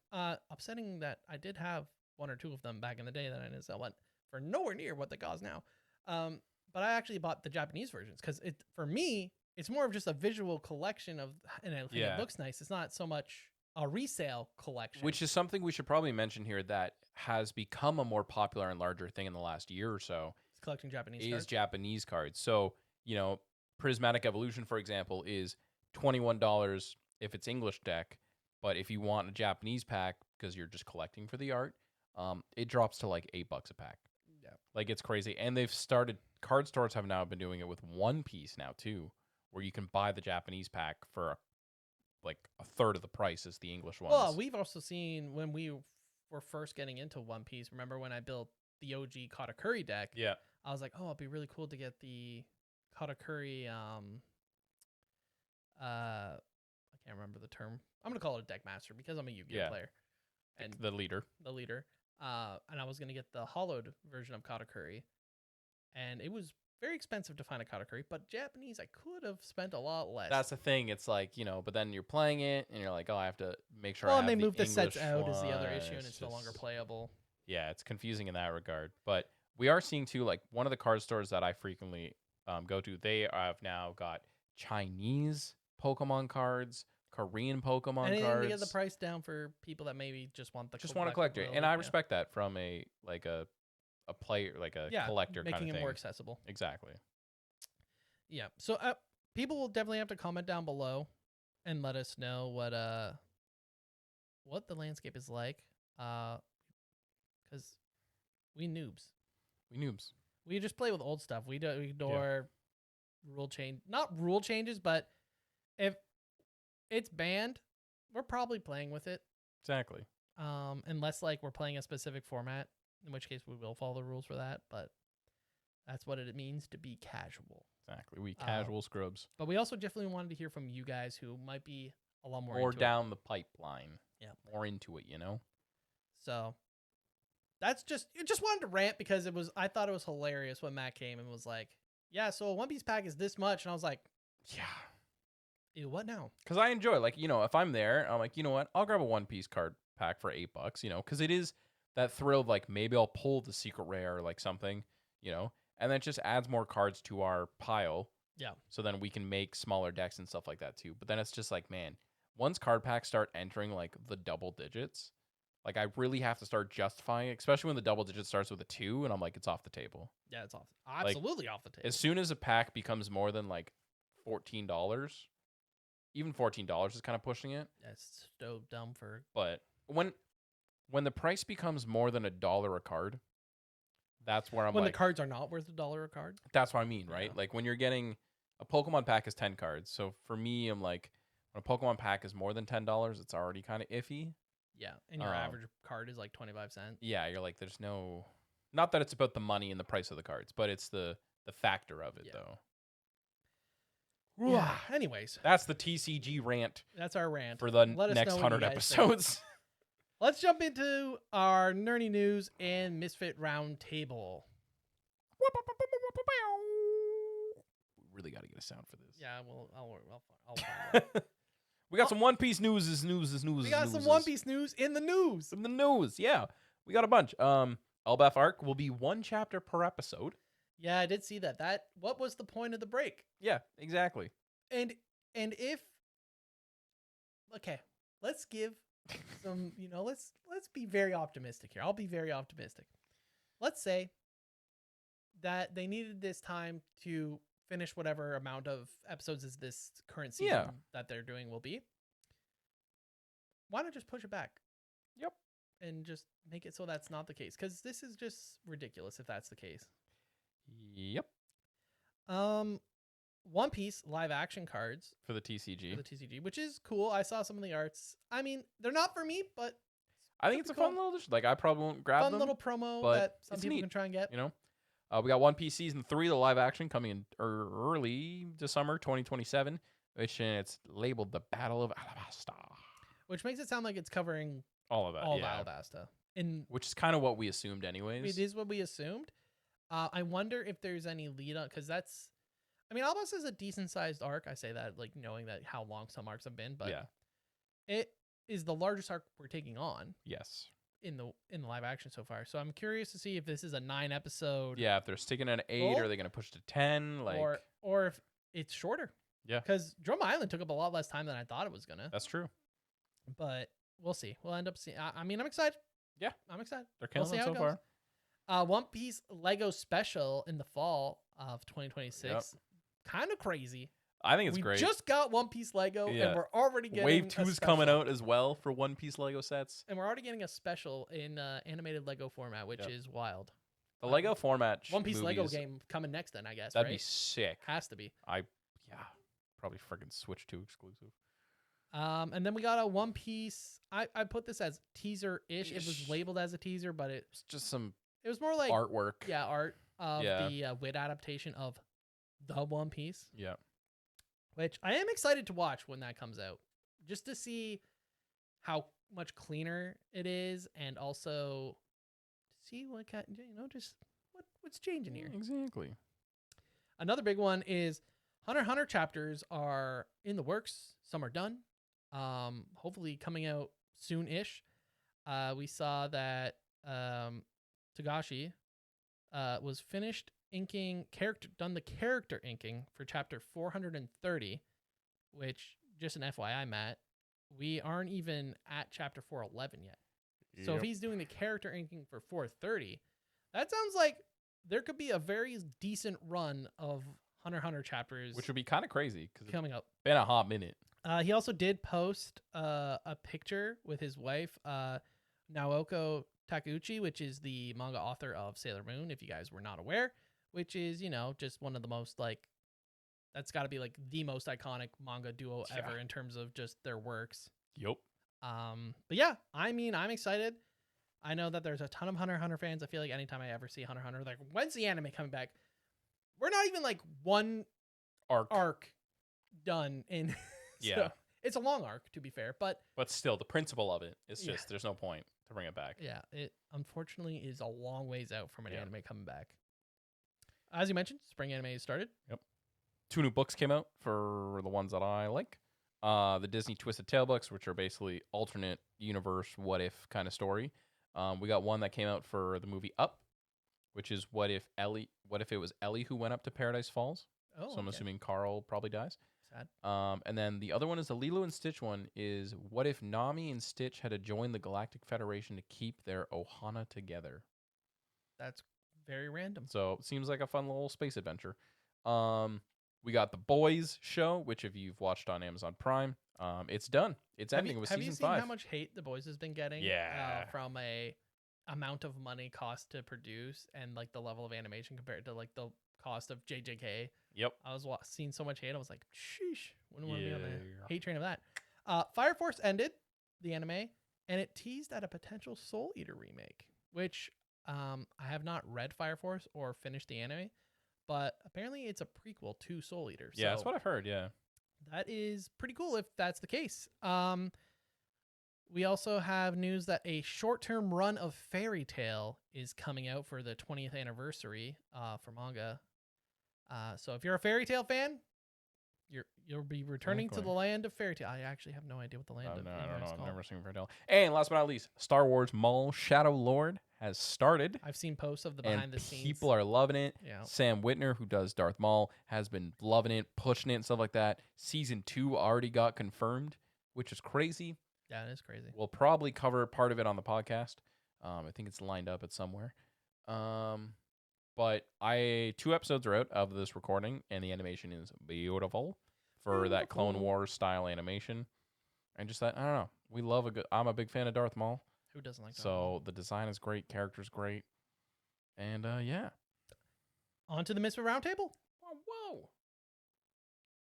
Upsetting that I did have 1 or 2 of them back in the day that I didn't sell one for nowhere near what they cost now. But I actually bought the Japanese versions because for me, it's more of just a visual collection of, and I think Yeah. it looks nice. It's not so much a resale collection. Which is something we should probably mention here that has become a more popular and larger thing in the last year or so. It's collecting Japanese Is cards. Japanese cards. So, Prismatic Evolution, for example, is $21 if it's English deck, but if you want a Japanese pack because you're just collecting for the art, it drops to like $8 a pack. Yeah. Like it's crazy. And they've started, card stores have now been doing it with One Piece now too, where you can buy the Japanese pack for like a third of the price as the English ones. Well, we've also seen when we were first getting into One Piece, remember when I built the OG Katakuri deck? Yeah. I was like, oh, it'd be really cool to get the Katakuri, I can't remember the term. I'm going to call it a deck master because I'm a Yu-Gi-Oh Yeah. player. and the leader. And I was gonna get the hollowed version of Katakuri, and it was very expensive to find a Katakuri. But Japanese, I could have spent a lot less. That's the thing. It's like, but then you're playing it and you're like, oh, I have to make sure. Well, I and have they moved the sets English out is the other one. issue, and it's no longer playable. Yeah, it's confusing in that regard. But we are seeing too, like one of the card stores that I frequently go to, they have now got Chinese Pokemon cards, Korean Pokemon Anything cards. to get the price down for people that maybe just want the want to collect it, collectibility, and I respect that from a player, like a collector kind of thing. making it more accessible. Exactly. Yeah. So people will definitely have to comment down below and let us know what the landscape is like. Because we noobs. We just play with old stuff. We ignore not rule changes, but if it's banned, we're probably playing with it. Exactly. Unless like we're playing a specific format, in which case we will follow the rules for that. But that's what it means to be casual. Exactly. We casual scrubs. But we also definitely wanted to hear from you guys who might be a lot more into down the pipeline. Yeah. More into it, So that's just wanted to rant because I thought it was hilarious when Matt came and was like, yeah, so a One Piece pack is this much. And I was like, yeah. Ew, what now? Because I enjoy, like, if I'm there, I'm like, you know what? I'll grab a One Piece card pack for $8, because it is that thrill of like, maybe I'll pull the secret rare or like something, and then it just adds more cards to our pile. Yeah. So then we can make smaller decks and stuff like that too. But then it's just like, man, once card packs start entering like the double digits, like I really have to start justifying it, especially when the double digit starts with a 2, and I'm like, it's off the table. Yeah, it's absolutely off the table. As soon as a pack becomes more than like $14, even $14 is kind of pushing it. That's so dumb for. But when the price becomes more than $1 a card, that's where I'm when like, the cards are not worth $1 a card. That's what I mean, right? Yeah. Like when you're getting a Pokemon pack is 10 cards. So for me, I'm like, when a Pokemon pack is more than $10, it's already kind of iffy. Yeah, and your average card is like 25 cents. Yeah, you're like, there's no, not that it's about the money and the price of the cards, but it's the factor of it though. Yeah. Anyways, that's the TCG rant. That's our rant for the next 100 episodes. Let's jump into our nerdy news and Misfit roundtable. We really got to get a sound for this. Yeah, well, I'll find it. We got some One Piece news. We got some One Piece news in the news. Yeah. We got a bunch. Elbaf Arc will be 1 chapter per episode. Yeah, I did see that. What was the point of the break? Yeah, exactly. And if okay, let's give some, let's be very optimistic here. I'll be very optimistic. Let's say that they needed this time to finish whatever amount of episodes is this current season that they're doing will be. Why not just push it back? Yep. And just make it so that's not the case, because this is just ridiculous if that's the case. Yep. One Piece live action cards for the TCG, which is cool. I saw some of the arts. I mean, they're not for me, but I think it's a fun little, like, I probably won't grab them. Fun little promo that some people can try and get. We got One Piece season 3, the live action, coming in early December 2027, which it's labeled the Battle of Alabasta, which makes it sound like it's covering all of that, all of Alabasta, which is kind of what we assumed, anyways. It is what we assumed. I wonder if there's any lead on, because that's, I mean, Alabasta is a decent sized arc. I say that like knowing that how long some arcs have been, but it is the largest arc we're taking on. Yes. In the live action so far. So I'm curious to see if this is a 9 episode. Yeah, if they're sticking at 8, are they going to push to 10? Like, or if it's shorter. Yeah. Because Drum Island took up a lot less time than I thought it was gonna. That's true. But we'll see. We'll end up seeing. I mean, I'm excited. Yeah, I'm excited. They're killing it so far. One Piece Lego special in the fall of 2026. Yep. Kind of crazy. I think it's great. We just got One Piece Lego, and we're already getting Wave 2 is coming out as well for One Piece Lego sets. And we're already getting a special in animated Lego format, which is wild. The Lego format One Piece Lego game coming next then, I guess. That'd be sick. Has to be. Probably freaking Switch 2 exclusive. And then we got a One Piece. I put this as teaser-ish. It was labeled as a teaser, but it's just some. It was more like artwork. Yeah, art of the WIT adaptation of the One Piece. Yeah. Which I am excited to watch when that comes out, just to see how much cleaner it is, and also see what kind, just what's changing here. Exactly. Another big one is Hunter x Hunter chapters are in the works. Some are done. Hopefully coming out soon-ish. We saw that Togashi was finished done the character inking for chapter 430, which, just an FYI, Matt, we aren't even at chapter 411 yet. So if he's doing the character inking for 430, that sounds like there could be a very decent run of Hunter x Hunter chapters, Which would be kind of crazy because coming up. Been a hot minute. He also did post a picture with his wife, Naoko Takeuchi, which is the manga author of Sailor Moon, if you guys were not aware, which is, just one of the most, that's got to be, the most iconic manga duo ever in terms of just their works. Yup. But yeah, I'm excited. I know that there's a ton of Hunter x Hunter fans. I feel like anytime I ever see Hunter x Hunter, like, when's the anime coming back? We're not even, one arc done in... Yeah. So, it's a long arc, to be fair, but still, the principle of it is just there's no point to bring it back. yeah, it unfortunately is a long ways out from an anime coming back. As you mentioned, spring anime has started. Yep. 2 new books came out for the ones that I like. The Disney Twisted Tale books, which are basically alternate universe, what if kind of story. We got one that came out for the movie Up, which is what if it was Ellie who went up to Paradise Falls. Oh, so I'm assuming Carl probably dies. Sad. And then the other one is the Lilo and Stitch one is what if Nami and Stitch had to join the Galactic Federation to keep their Ohana together. That's very random. So it seems like a fun little space adventure. We got the Boys show, which if you've watched on Amazon Prime, it's done. It's ending with season 5. Have you seen how much hate The Boys has been getting? Yeah. From a amount of money cost to produce and the level of animation compared to the cost of JJK. Yep. I was seeing so much hate. I was like, sheesh. Wouldn't want to be on the hate train of that. Fire Force ended the anime, and it teased at a potential Soul Eater remake, which I have not read Fire Force or finished the anime, but apparently it's a prequel to Soul Eater. Yeah, that's what I've heard, yeah. That is pretty cool if that's the case. We also have news that a short-term run of Fairy Tail is coming out for the 20th anniversary for manga. So if you're a Fairy Tail fan, you'll be returning to the land of Fairy Tail. I actually have no idea what the land of I Fairy don't know. is I've called. never seen Fairy Tail. And last but not least, Star Wars Maul Shadow Lord has started. I've seen posts of the and behind the scenes. People are loving it. Yeah. Sam Whitner, who does Darth Maul, has been loving it, pushing it, and stuff like that. Season 2 already got confirmed, which is crazy. Yeah, it is crazy. We'll probably cover part of it on the podcast. I think it's lined up at somewhere. But 2 episodes are out of this recording, and the animation is beautiful for that Clone Wars style animation. And just that, I don't know. We love I'm a big fan of Darth Maul. Who doesn't like that? So the design is great, character's great. And yeah. On to the Misfit Roundtable. Whoa.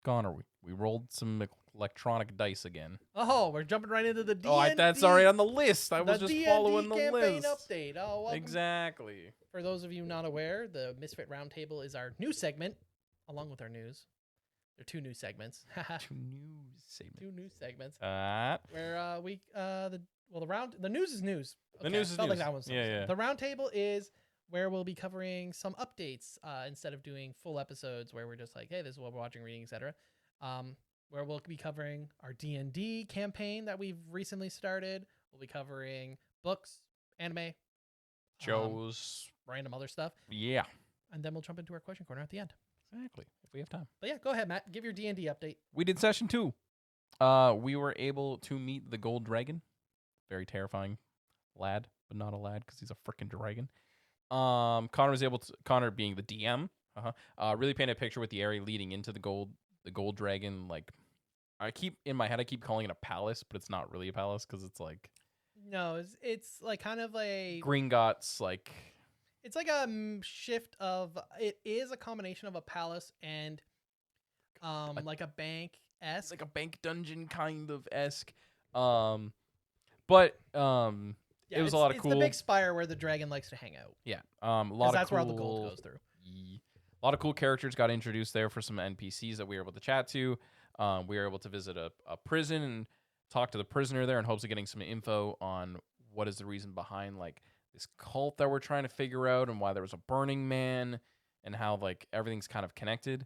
Connor, we rolled some electronic dice again. Oh, we're jumping right into the D&D. Oh, that's already on the list. I was just D&D following the campaign list. update. Oh, welcome. Exactly. For those of you not aware, the Misfit Roundtable is our new segment, along with our news. There are 2 new segments. 2 news segments. 2 news segments. Uh, Where the news is news. The news is felt news. Like that was Yeah. The roundtable is where we'll be covering some updates instead of doing full episodes where we're just like, hey, this is what we're watching, reading, etc. Where we'll be covering our D&D campaign that we've recently started. We'll be covering books, anime, shows. random other stuff. Yeah. And then we'll jump into our question corner at the end. Exactly. If we have time. But yeah, go ahead, Matt. Give your D&D update. We did session 2. We were able to meet the Gold Dragon. Very terrifying lad, but not a lad because he's a freaking dragon. Connor being the DM, really painted a picture with the area leading into the Gold Dragon. Like, I keep calling it a palace, but it's not really a palace because it's like No, it's like kind of a Gringotts, like it's like a shift of it is a combination of a palace and like a bank esque, like a bank dungeon kind of esque. But it was a lot of cool. It's the big spire where the dragon likes to hang out. Yeah, a lot of that's cool, where all the gold goes through. A lot of cool characters got introduced there for some NPCs that we were able to chat to. We were able to visit a prison and talk to the prisoner there in hopes of getting some info on what is the reason behind like this cult that we're trying to figure out and why there was a Burning Man and how like everything's kind of connected.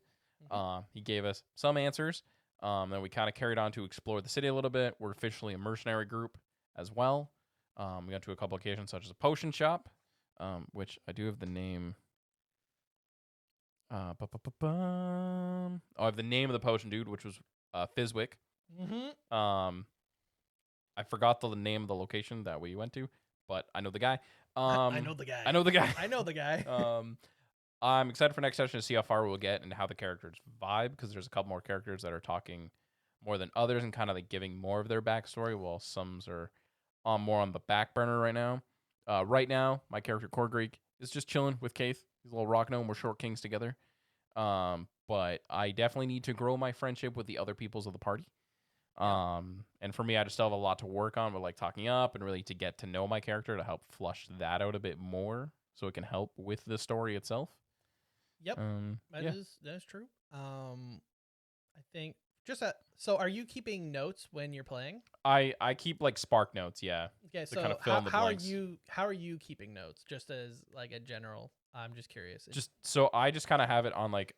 He gave us some answers. Then we kind of carried on to explore the city a little bit. We're officially a mercenary group as well. We went to a couple occasions, such as a potion shop, which I do have the name. I have the name of the potion dude, which was Fizwick. I forgot the name of the location that we went to, but I know the guy. I know the guy. I know the guy. I know the guy. I'm excited for next session to see how far we'll get and how the characters vibe, because there's a couple more characters that are talking more than others and kind of like giving more of their backstory, while some are more on the back burner right now. Right now, my character Core Greek is just chilling with Kaith. He's a little rock gnome. We're short kings together. But I definitely need to grow my friendship with the other peoples of the party. And for me, I just still have a lot to work on with like talking up and really to get to know my character to help flush that out a bit more so it can help with the story itself. Yep, that is true. I think so. Are you keeping notes when you're playing? I keep like spark notes, yeah. Okay, to so kind of fill in the blanks. how are you keeping notes? Just as like a general, I'm just curious. I just kind of have it on like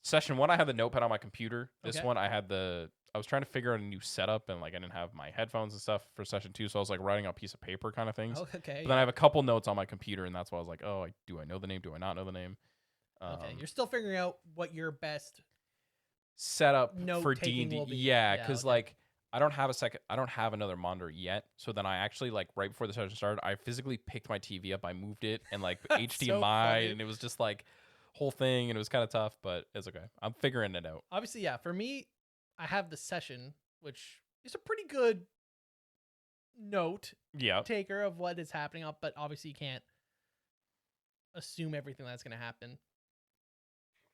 session 1. I had the notepad on my computer. This Okay. one I was trying to figure out a new setup, and like I didn't have my headphones and stuff for session 2, so I was like writing on a piece of paper kind of things. Oh, okay. But then I have a couple notes on my computer, and that's why I was like, oh, do I know the name? Do I not know the name? Okay, you're still figuring out what your best setup note for taking D&D. will be. Yeah, because okay. like I don't have another monitor yet. So then I actually like right before the session started, I physically picked my TV up, I moved it, and like That's so HDMI, funny. and it was just like whole thing, and it was kind of tough, but it's okay. I'm figuring it out. Obviously, yeah. For me, I have the session, which is a pretty good note Yeah. taker of what is happening, but obviously you can't assume everything that's going to happen.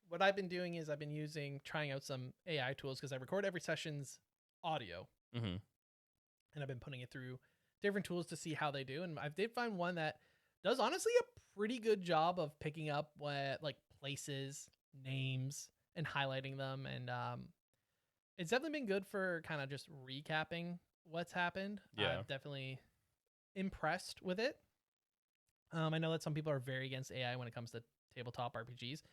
What I've been doing is I've been trying out some AI tools because I record every session's audio, Mm-hmm. and I've been putting it through different tools to see how they do. And I did find one that does honestly a pretty good job of picking up what like places, names, and highlighting them. And it's definitely been good for kind of just recapping what's happened. Yeah. I'm definitely impressed with it. I know that some people are very against AI when it comes to tabletop RPGs,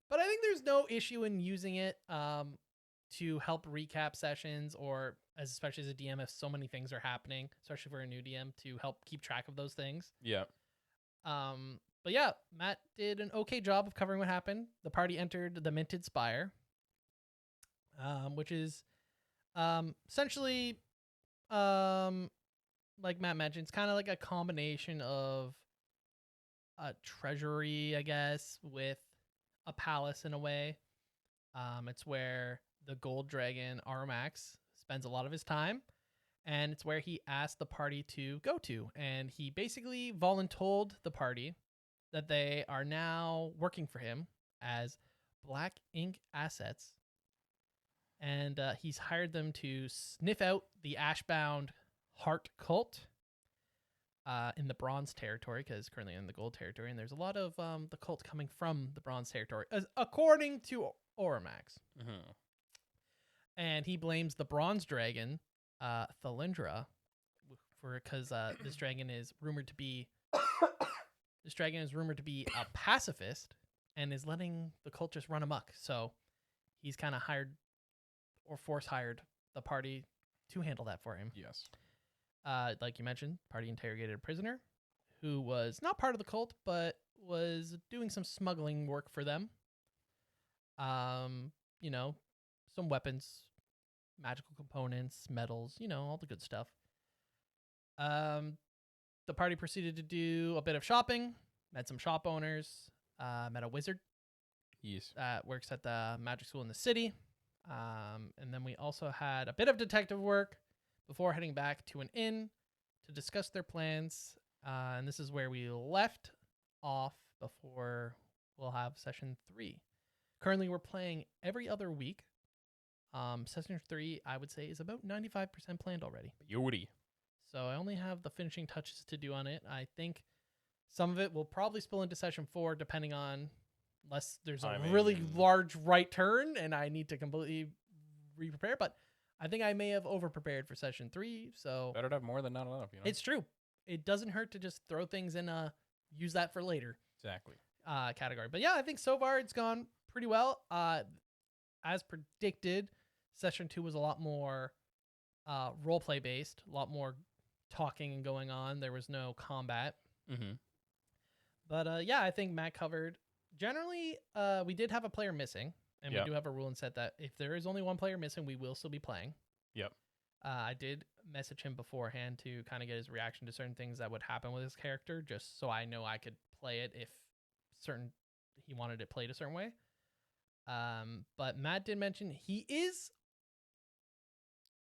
but I think there's no issue in using it to help recap sessions, or especially as a DM, if so many things are happening, especially for a new DM, to help keep track of those things. Yeah. But yeah, Matt did an okay job of covering what happened. The party entered the Minted Spire, which is essentially, like Matt mentioned, it's kind of like a combination of a treasury, I guess, with a palace in a way. It's where the gold dragon Armax spends a lot of his time, and it's where he asked the party to go to. And he basically voluntold the party that they are now working for him as Black Ink assets. And he's hired them to sniff out the Ashbound Heart cult in the Bronze territory, because currently in the Gold territory, and there's a lot of the cult coming from the Bronze territory, according to Oramax. Mm-hmm. And he blames the Bronze dragon, Thalindra, because this dragon is rumored to be a pacifist and is letting the cult just run amok. So he's kind of hired or force hired the party to handle that for him. Yes. Like you mentioned, party interrogated a prisoner who was not part of the cult, but was doing some smuggling work for them. You know, some weapons, magical components, metals, you know, all the good stuff. The party proceeded to do a bit of shopping, met some shop owners, met a wizard. Yes. That works at the magic school in the city. And then we also had a bit of detective work before heading back to an inn to discuss their plans. And this is where we left off before we'll have session 3. Currently, we're playing every other week. Session 3, I would say, is about 95% planned already. Beauty. So I only have the finishing touches to do on it. I think some of it will probably spill into session 4, depending on, unless there's a really large right turn and I need to completely re-prepare. But I think I may have over-prepared for session 3, so Better to have more than not enough, you know? it's true. It doesn't hurt to just throw things in a use that for later Exactly. category. But yeah, I think so far it's gone pretty well. As predicted, session 2 was a lot more role play based, a lot more talking and going on. There was no combat. Mm-hmm. But yeah, I think Matt covered. Generally, we did have a player missing, and Yep. we do have a rule and set that if there is only one player missing, we will still be playing. Yep. I did message him beforehand to kind of get his reaction to certain things that would happen with his character, just so I know I could play it if he wanted it played a certain way. But Matt did mention he is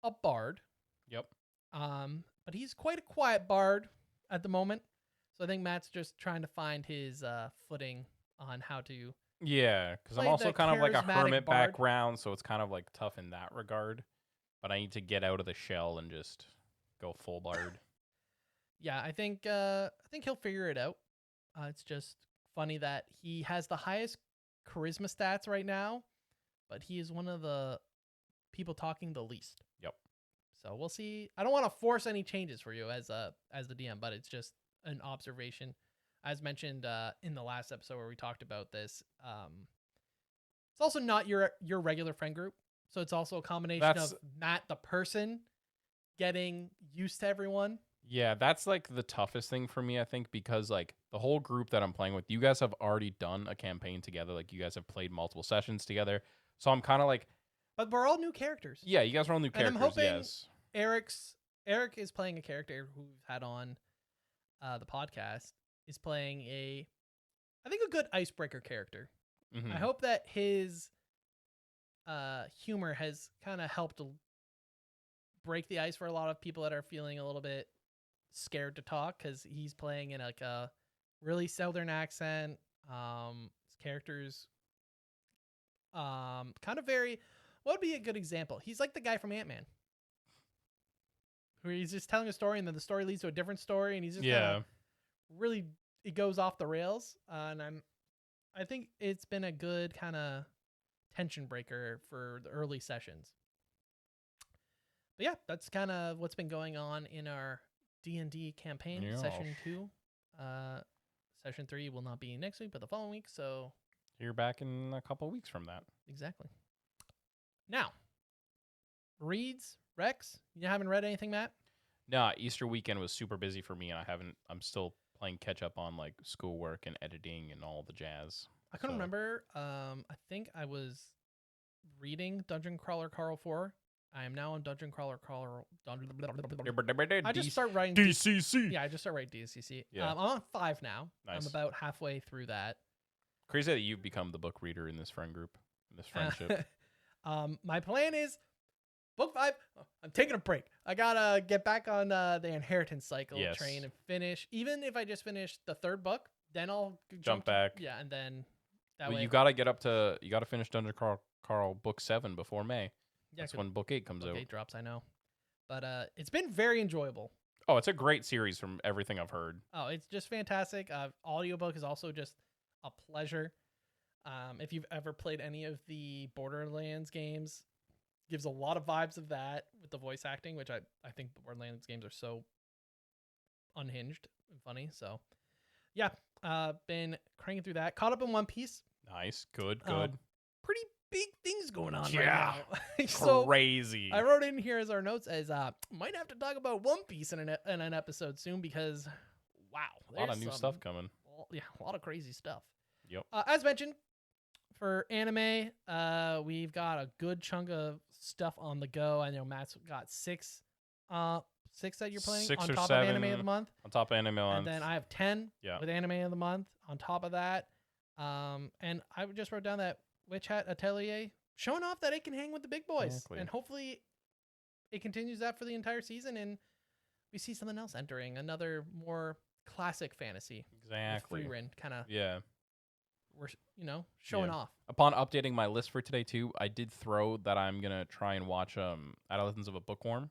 a bard. Yep. But he's quite a quiet bard at the moment. So I think Matt's just trying to find his footing on how to. Yeah, because I'm Play also the kind of like a charismatic hermit bard. background, so it's kind of like tough in that regard. But I need to get out of the shell and just go full bard. Yeah, I think he'll figure it out. It's just funny that he has the highest charisma stats right now, but he is one of the people talking the least. Yep. So we'll see. I don't want to force any changes for you as the DM, but it's just an observation. As mentioned in the last episode where we talked about this, it's also not your regular friend group. So it's also a combination That's- of Matt, the person, getting used to everyone. Yeah, that's like the toughest thing for me, I think, because like the whole group that I'm playing with, you guys have already done a campaign together. Like you guys have played multiple sessions together. So I'm kind of like, But we're all new characters. yeah, you guys are all new And I'm characters. hoping- Yes. Eric is playing a character who we've had on the podcast, is playing a good icebreaker character. Mhm. I hope that his humor has kind of helped break the ice for a lot of people that are feeling a little bit scared to talk, because he's playing in like a really southern accent. His character's kind of very. What would be a good example? He's like the guy from Ant-Man, where he's just telling a story and then the story leads to a different story, and he's just kinda really, it goes off the rails. And I think it's been a good kind of tension breaker for the early sessions. But yeah, that's kind of what's been going on in our D&D campaign. Yeah. Session 2. Session 3 will not be next week, but the following week. So You're back in a couple weeks from that. exactly. Now, reads, Rex, you haven't read anything, Matt? No, Easter weekend was super busy for me, and I'm still playing catch up on like schoolwork and editing and all the jazz. I couldn't So- remember. I think I was reading Dungeon Crawler Carl 4. I am now on Dungeon Crawler Carl. I just start writing. DCC. Yeah, I just start writing DCC. Yeah. I'm on 5 now. Nice. I'm about halfway through that. Crazy that you've become the book reader in this friend group, in this friendship. My plan is book 5. I'm taking a break. I gotta get back on the inheritance cycle Yes. train and finish. Even if I just finish the 3rd book, then I'll Jump back. Yeah, and then that Well, way. you gotta finish Dungeon Carl book 7 before May. Yeah, That's when book 8 comes book out. 8 drops. I know, but it's been very enjoyable. Oh, it's a great series from everything I've heard. Oh, it's just fantastic. Audiobook is also just a pleasure. If you've ever played any of the Borderlands games, gives a lot of vibes of that with the voice acting, which I think the Borderlands games are so unhinged and funny. So yeah, been cranking through that. Caught up in One Piece. Nice, good. Pretty big things going on Yeah. right now. So Crazy. I wrote in here as our notes as might have to talk about One Piece in an episode soon, because wow, A lot of there's new some- stuff coming. Yeah, a lot of crazy stuff. Yep. As mentioned, for anime, we've got a good chunk of stuff on the go. I know Matt's got 6 that you're playing 6 on or top of anime 7 of the month. On top of Anime Month. And then I have 10 Yeah. with anime of the month on top of that. And I just wrote down that Witch Hat Atelier showing off that it can hang with the big boys. Exactly. And hopefully it continues that for the entire season, and we see something else entering, another more classic fantasy. Exactly. Free Rin kind of, Yeah. we're showing Yeah. off. Upon updating my list for today too, I did throw that I'm gonna try and watch Adolescence of a Bookworm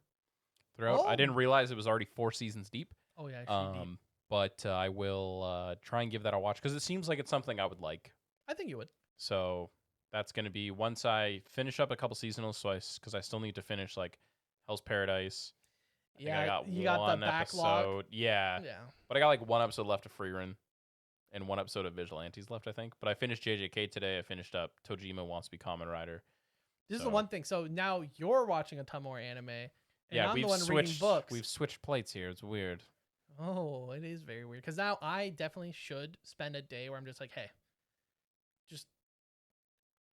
throughout. I didn't Oh. realize it was already 4 seasons deep. Oh yeah, actually, But I will try and give that a watch because it seems like it's something I would like. I think you would. So That's going to be once I finish up a couple seasonals, so because I still need to finish like Hell's Paradise. I think I got you got one the backlog. episode. Yeah. Yeah. But I got like one episode left of Free Run and one episode of Vigilantes left, I think. But I finished JJK today. I finished up Tojima Wants to be Kamen Rider. This is the one thing. So now you're watching a ton more anime, and Yeah, I'm we've the one reading switched. books. We've switched plates here. It's weird. Oh, it is very weird. Because now I definitely should spend a day where I'm just like, hey, just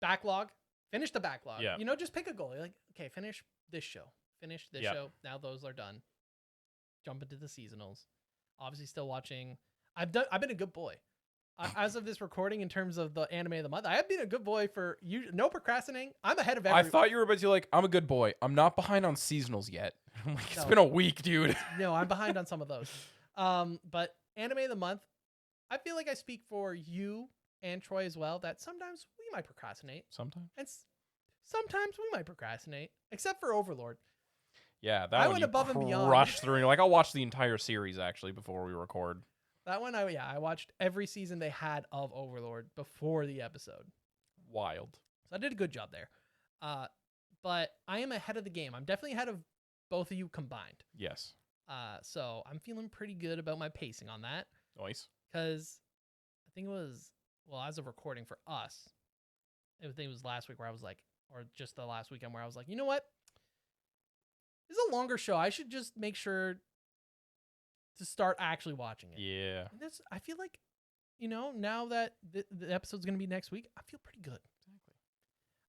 backlog, finish the backlog. Yeah. You know, just pick a goal. You're like, okay, finish this show. Finish this Yeah. show. Now those are done. Jump into the seasonals. Obviously still watching. I've been a good boy. As of this recording, in terms of the anime of the month, I have been a good boy for you. No procrastinating. I'm ahead of everyone. I thought you were about to be like, I'm a good boy. I'm not behind on seasonals yet. I'm like, it's No. been a week, dude. No, I'm behind on some of those. But anime of the month, I feel like I speak for you and Troy as well, that sometimes we might procrastinate. Sometimes. And sometimes we might procrastinate, except for Overlord. Yeah, that I one went you above and beyond. Rush through. And you're like, I'll watch the entire series actually before we record. That one, I watched every season they had of Overlord before the episode. Wild. So I did a good job there. But I am ahead of the game. I'm definitely ahead of both of you combined. Yes. So I'm feeling pretty good about my pacing on that. Nice. Because I think it was, well, as of recording for us, I think it was last week where I was like, or just the last weekend where I was like, you know what? This is a longer show. I should just make sure to start actually watching it. Yeah. And I feel like, you know, now that the episode's going to be next week, I feel pretty good.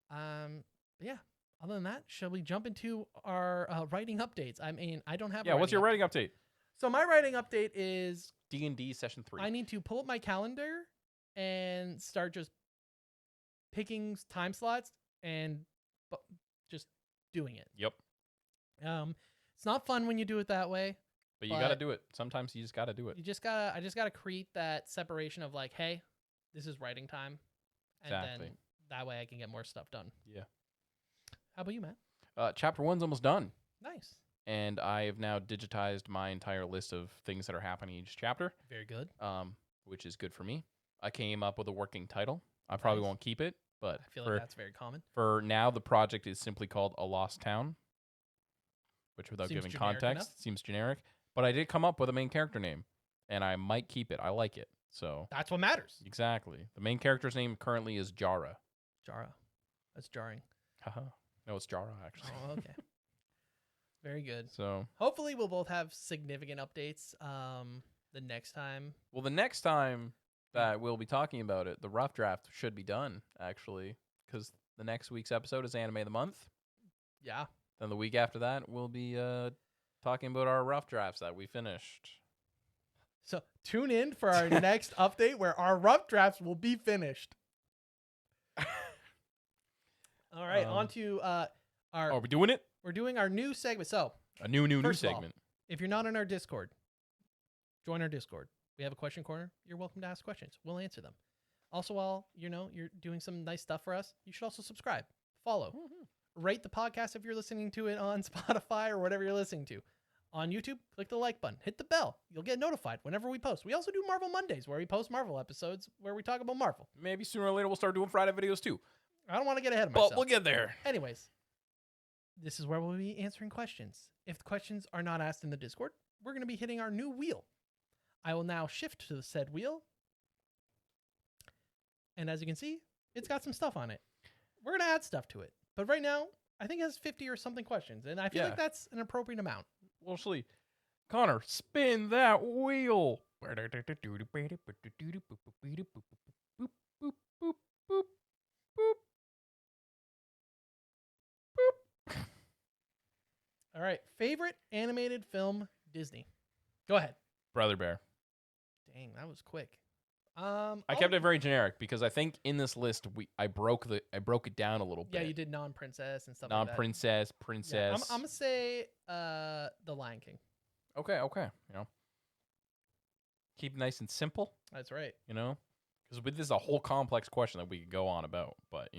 Exactly. But yeah. Other than that, shall we jump into our writing updates? I mean, I don't have. Yeah. What's your writing update? So my writing update is D&D session 3. I need to pull up my calendar and start just picking time slots and just doing it. Yep. It's not fun when you do it that way. But you got to do it. Sometimes you just got to do it. I just gotta create that separation of like, hey, this is writing time, and Exactly. then that way I can get more stuff done. Yeah. How about you, Matt? Chapter 1's almost done. Nice. And I have now digitized my entire list of things that are happening each chapter, Very good. which is good for me. I came up with a working title. I probably Nice. won't keep it, but I feel like that's very common. for now, the project is simply called A Lost Town, which without Seems giving generic context, enough. seems generic. But I did come up with a main character name, and I might keep it. I like it. So, That's what matters. exactly. The main character's name currently is Jara. Jara. That's jarring. Haha. No, it's Jara, actually. Oh, okay. Very good. So, Hopefully we'll both have significant updates the next time. well, the next time that we'll be talking about it, the rough draft should be done, actually, because the next week's episode is Anime of the Month. Yeah. Then the week after that, we'll be talking about our rough drafts that we finished. So tune in for our next update where our rough drafts will be finished. All right, on to our. Are we doing it? We're doing our new segment. So A new First of all, segment. if you're not in our Discord, join our Discord. We have a question corner. You're welcome to ask questions. We'll answer them. Also, while you're doing some nice stuff for us, you should also subscribe, follow, rate the podcast if you're listening to it on Spotify or whatever you're listening to. On YouTube, click the like button, hit the bell. You'll get notified whenever we post. We also do Marvel Mondays where we post Marvel episodes where we talk about Marvel. Maybe sooner or later we'll start doing Friday videos too. I don't want to get ahead of myself. But we'll get there. Anyways, this is where we'll be answering questions. If the questions are not asked in the Discord, we're going to be hitting our new wheel. I will now shift to the said wheel. And as you can see, it's got some stuff on it. We're going to add stuff to it. But right now, I think it has 50 or something questions. And I feel like that's an appropriate amount. We'll see. Connor, spin that wheel. All right. Favorite animated film, Disney. Go ahead. Brother Bear. Dang, that was quick. I kept it very generic because I think in this list I broke it down a little bit. Yeah, you did non-princess and stuff like that. Non-princess, Yeah, princess. I'm going to say The Lion King. Okay. Keep it nice and simple, That's right. because with this is a whole complex question that we could go on about, but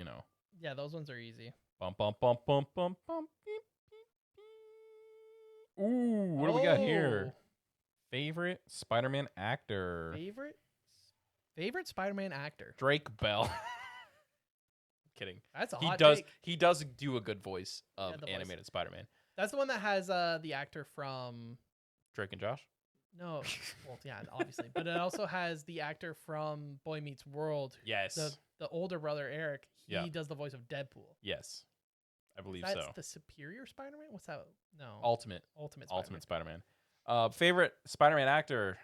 Yeah, those ones are easy. bum bum bum bum bum bum. Beep, beep, beep. Ooh, what do we got here? Favorite Spider-Man actor? Favorite Spider-Man actor. Drake Bell. Kidding. That's a He hot does. take. He does do a good voice of the voice. animated Spider-Man. That's the one that has the actor from. Drake and Josh. No, well, yeah, obviously, but it also has the actor from Boy Meets World. Yes. The older brother Eric. He Yeah. does the voice of Deadpool. Yes, I believe That's so. the Superior Spider-Man. What's that? No, Ultimate Ultimate Spider-Man. Spider-Man. Favorite Spider-Man actor.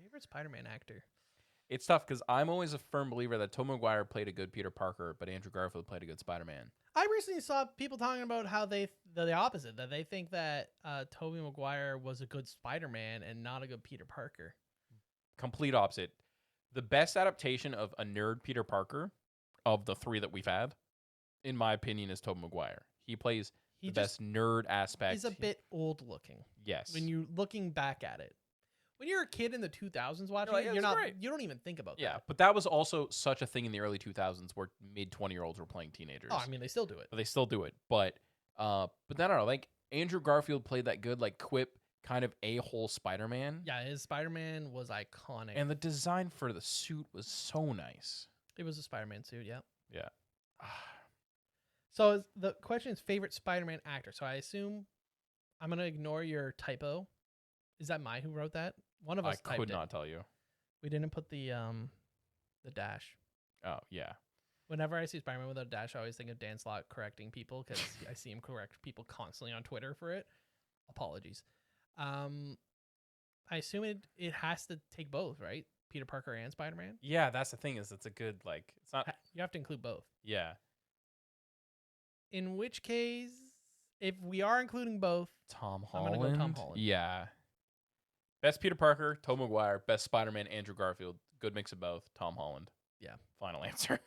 Favorite Spider-Man actor. It's tough because I'm always a firm believer that Tobey Maguire played a good Peter Parker, but Andrew Garfield played a good Spider-Man. I recently saw people talking about how the opposite, that they think that Tobey Maguire was a good Spider-Man and not a good Peter Parker. Complete opposite. The best adaptation of a nerd Peter Parker of the three that we've had, in my opinion, is Tobey Maguire. He plays the best nerd aspect. He's a bit old looking. Yes. When you're looking back at it. When you're a kid in the 2000s watching like, it, "Yeah, you're it's not. great." You don't even think about Yeah, that. but that was also such a thing in the early 2000s where mid-20-year-olds were playing teenagers. Oh, I mean, they still do it. But they still do it. But then I don't know. Like Andrew Garfield played that good, like quip kind of a-hole Spider-Man. Yeah, his Spider-Man was iconic. And the design for the suit was so nice. It was a Spider-Man suit, yeah. Yeah. So the question is favorite Spider-Man actor. So I assume I'm going to ignore your typo. Is that who wrote that? One of us I typed could it. not tell you. We didn't put the dash. Oh, yeah. Whenever I see Spider-Man without a dash, I always think of Dan Slott correcting people because I see him correct people constantly on Twitter for it. Apologies. I assume it has to take both, right? Peter Parker and Spider-Man? Yeah, that's the thing is it's a good, like, it's not, You have to include both. yeah. In which case, if we are including both, Tom I'm Holland. gonna go Tom Holland. Yeah. Best Peter Parker, Tobey Maguire. Best Spider-Man, Andrew Garfield. Good mix of both. Tom Holland. Yeah. Final answer.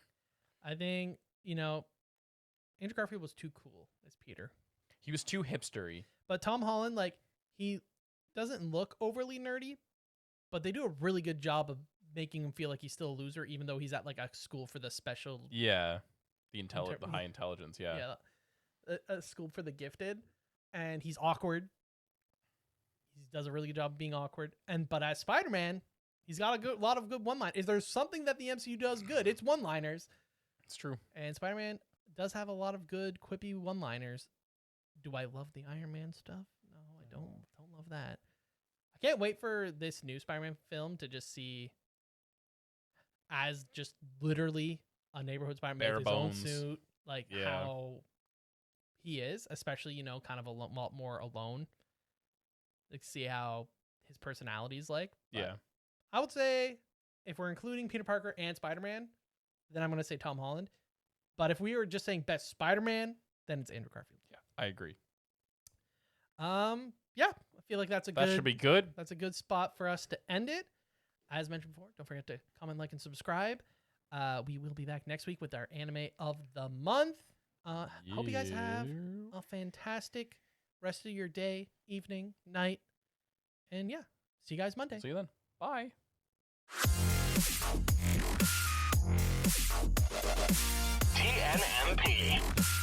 I think, Andrew Garfield was too cool as Peter. He was too hipstery. But Tom Holland, like, he doesn't look overly nerdy, but they do a really good job of making him feel like he's still a loser, even though he's at, like, a school for the special... Yeah. The high intelligence, yeah. A school for the gifted. And he's awkward. He does a really good job of being awkward. But as Spider-Man, he's got a lot of good one-liners. If there's something that the MCU does good, it's one-liners. It's true. And Spider-Man does have a lot of good, quippy one-liners. Do I love the Iron Man stuff? No, I don't love that. I can't wait for this new Spider-Man film to just see as just literally a neighborhood Spider-Man Bare with his own bones. suit, like Yeah. how he is, especially, kind of a lot more alone. Like, see how his personality is like. But Yeah. I would say if we're including Peter Parker and Spider-Man, then I'm going to say Tom Holland. But if we were just saying best Spider-Man, then it's Andrew Garfield. Yeah, I agree. Yeah, I feel like that Should be good. That's a good spot for us to end it. As mentioned before, don't forget to comment, like, and subscribe. We will be back next week with our anime of the month. Hope you guys have a fantastic rest of your day, evening, night. And yeah, see you guys Monday. See you then. Bye. TNMP,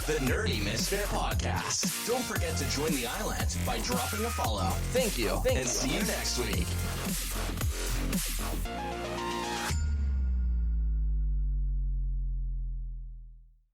the Nerdy Misfit Podcast. Don't forget to join the island by dropping a follow. Thank you, and see you next week.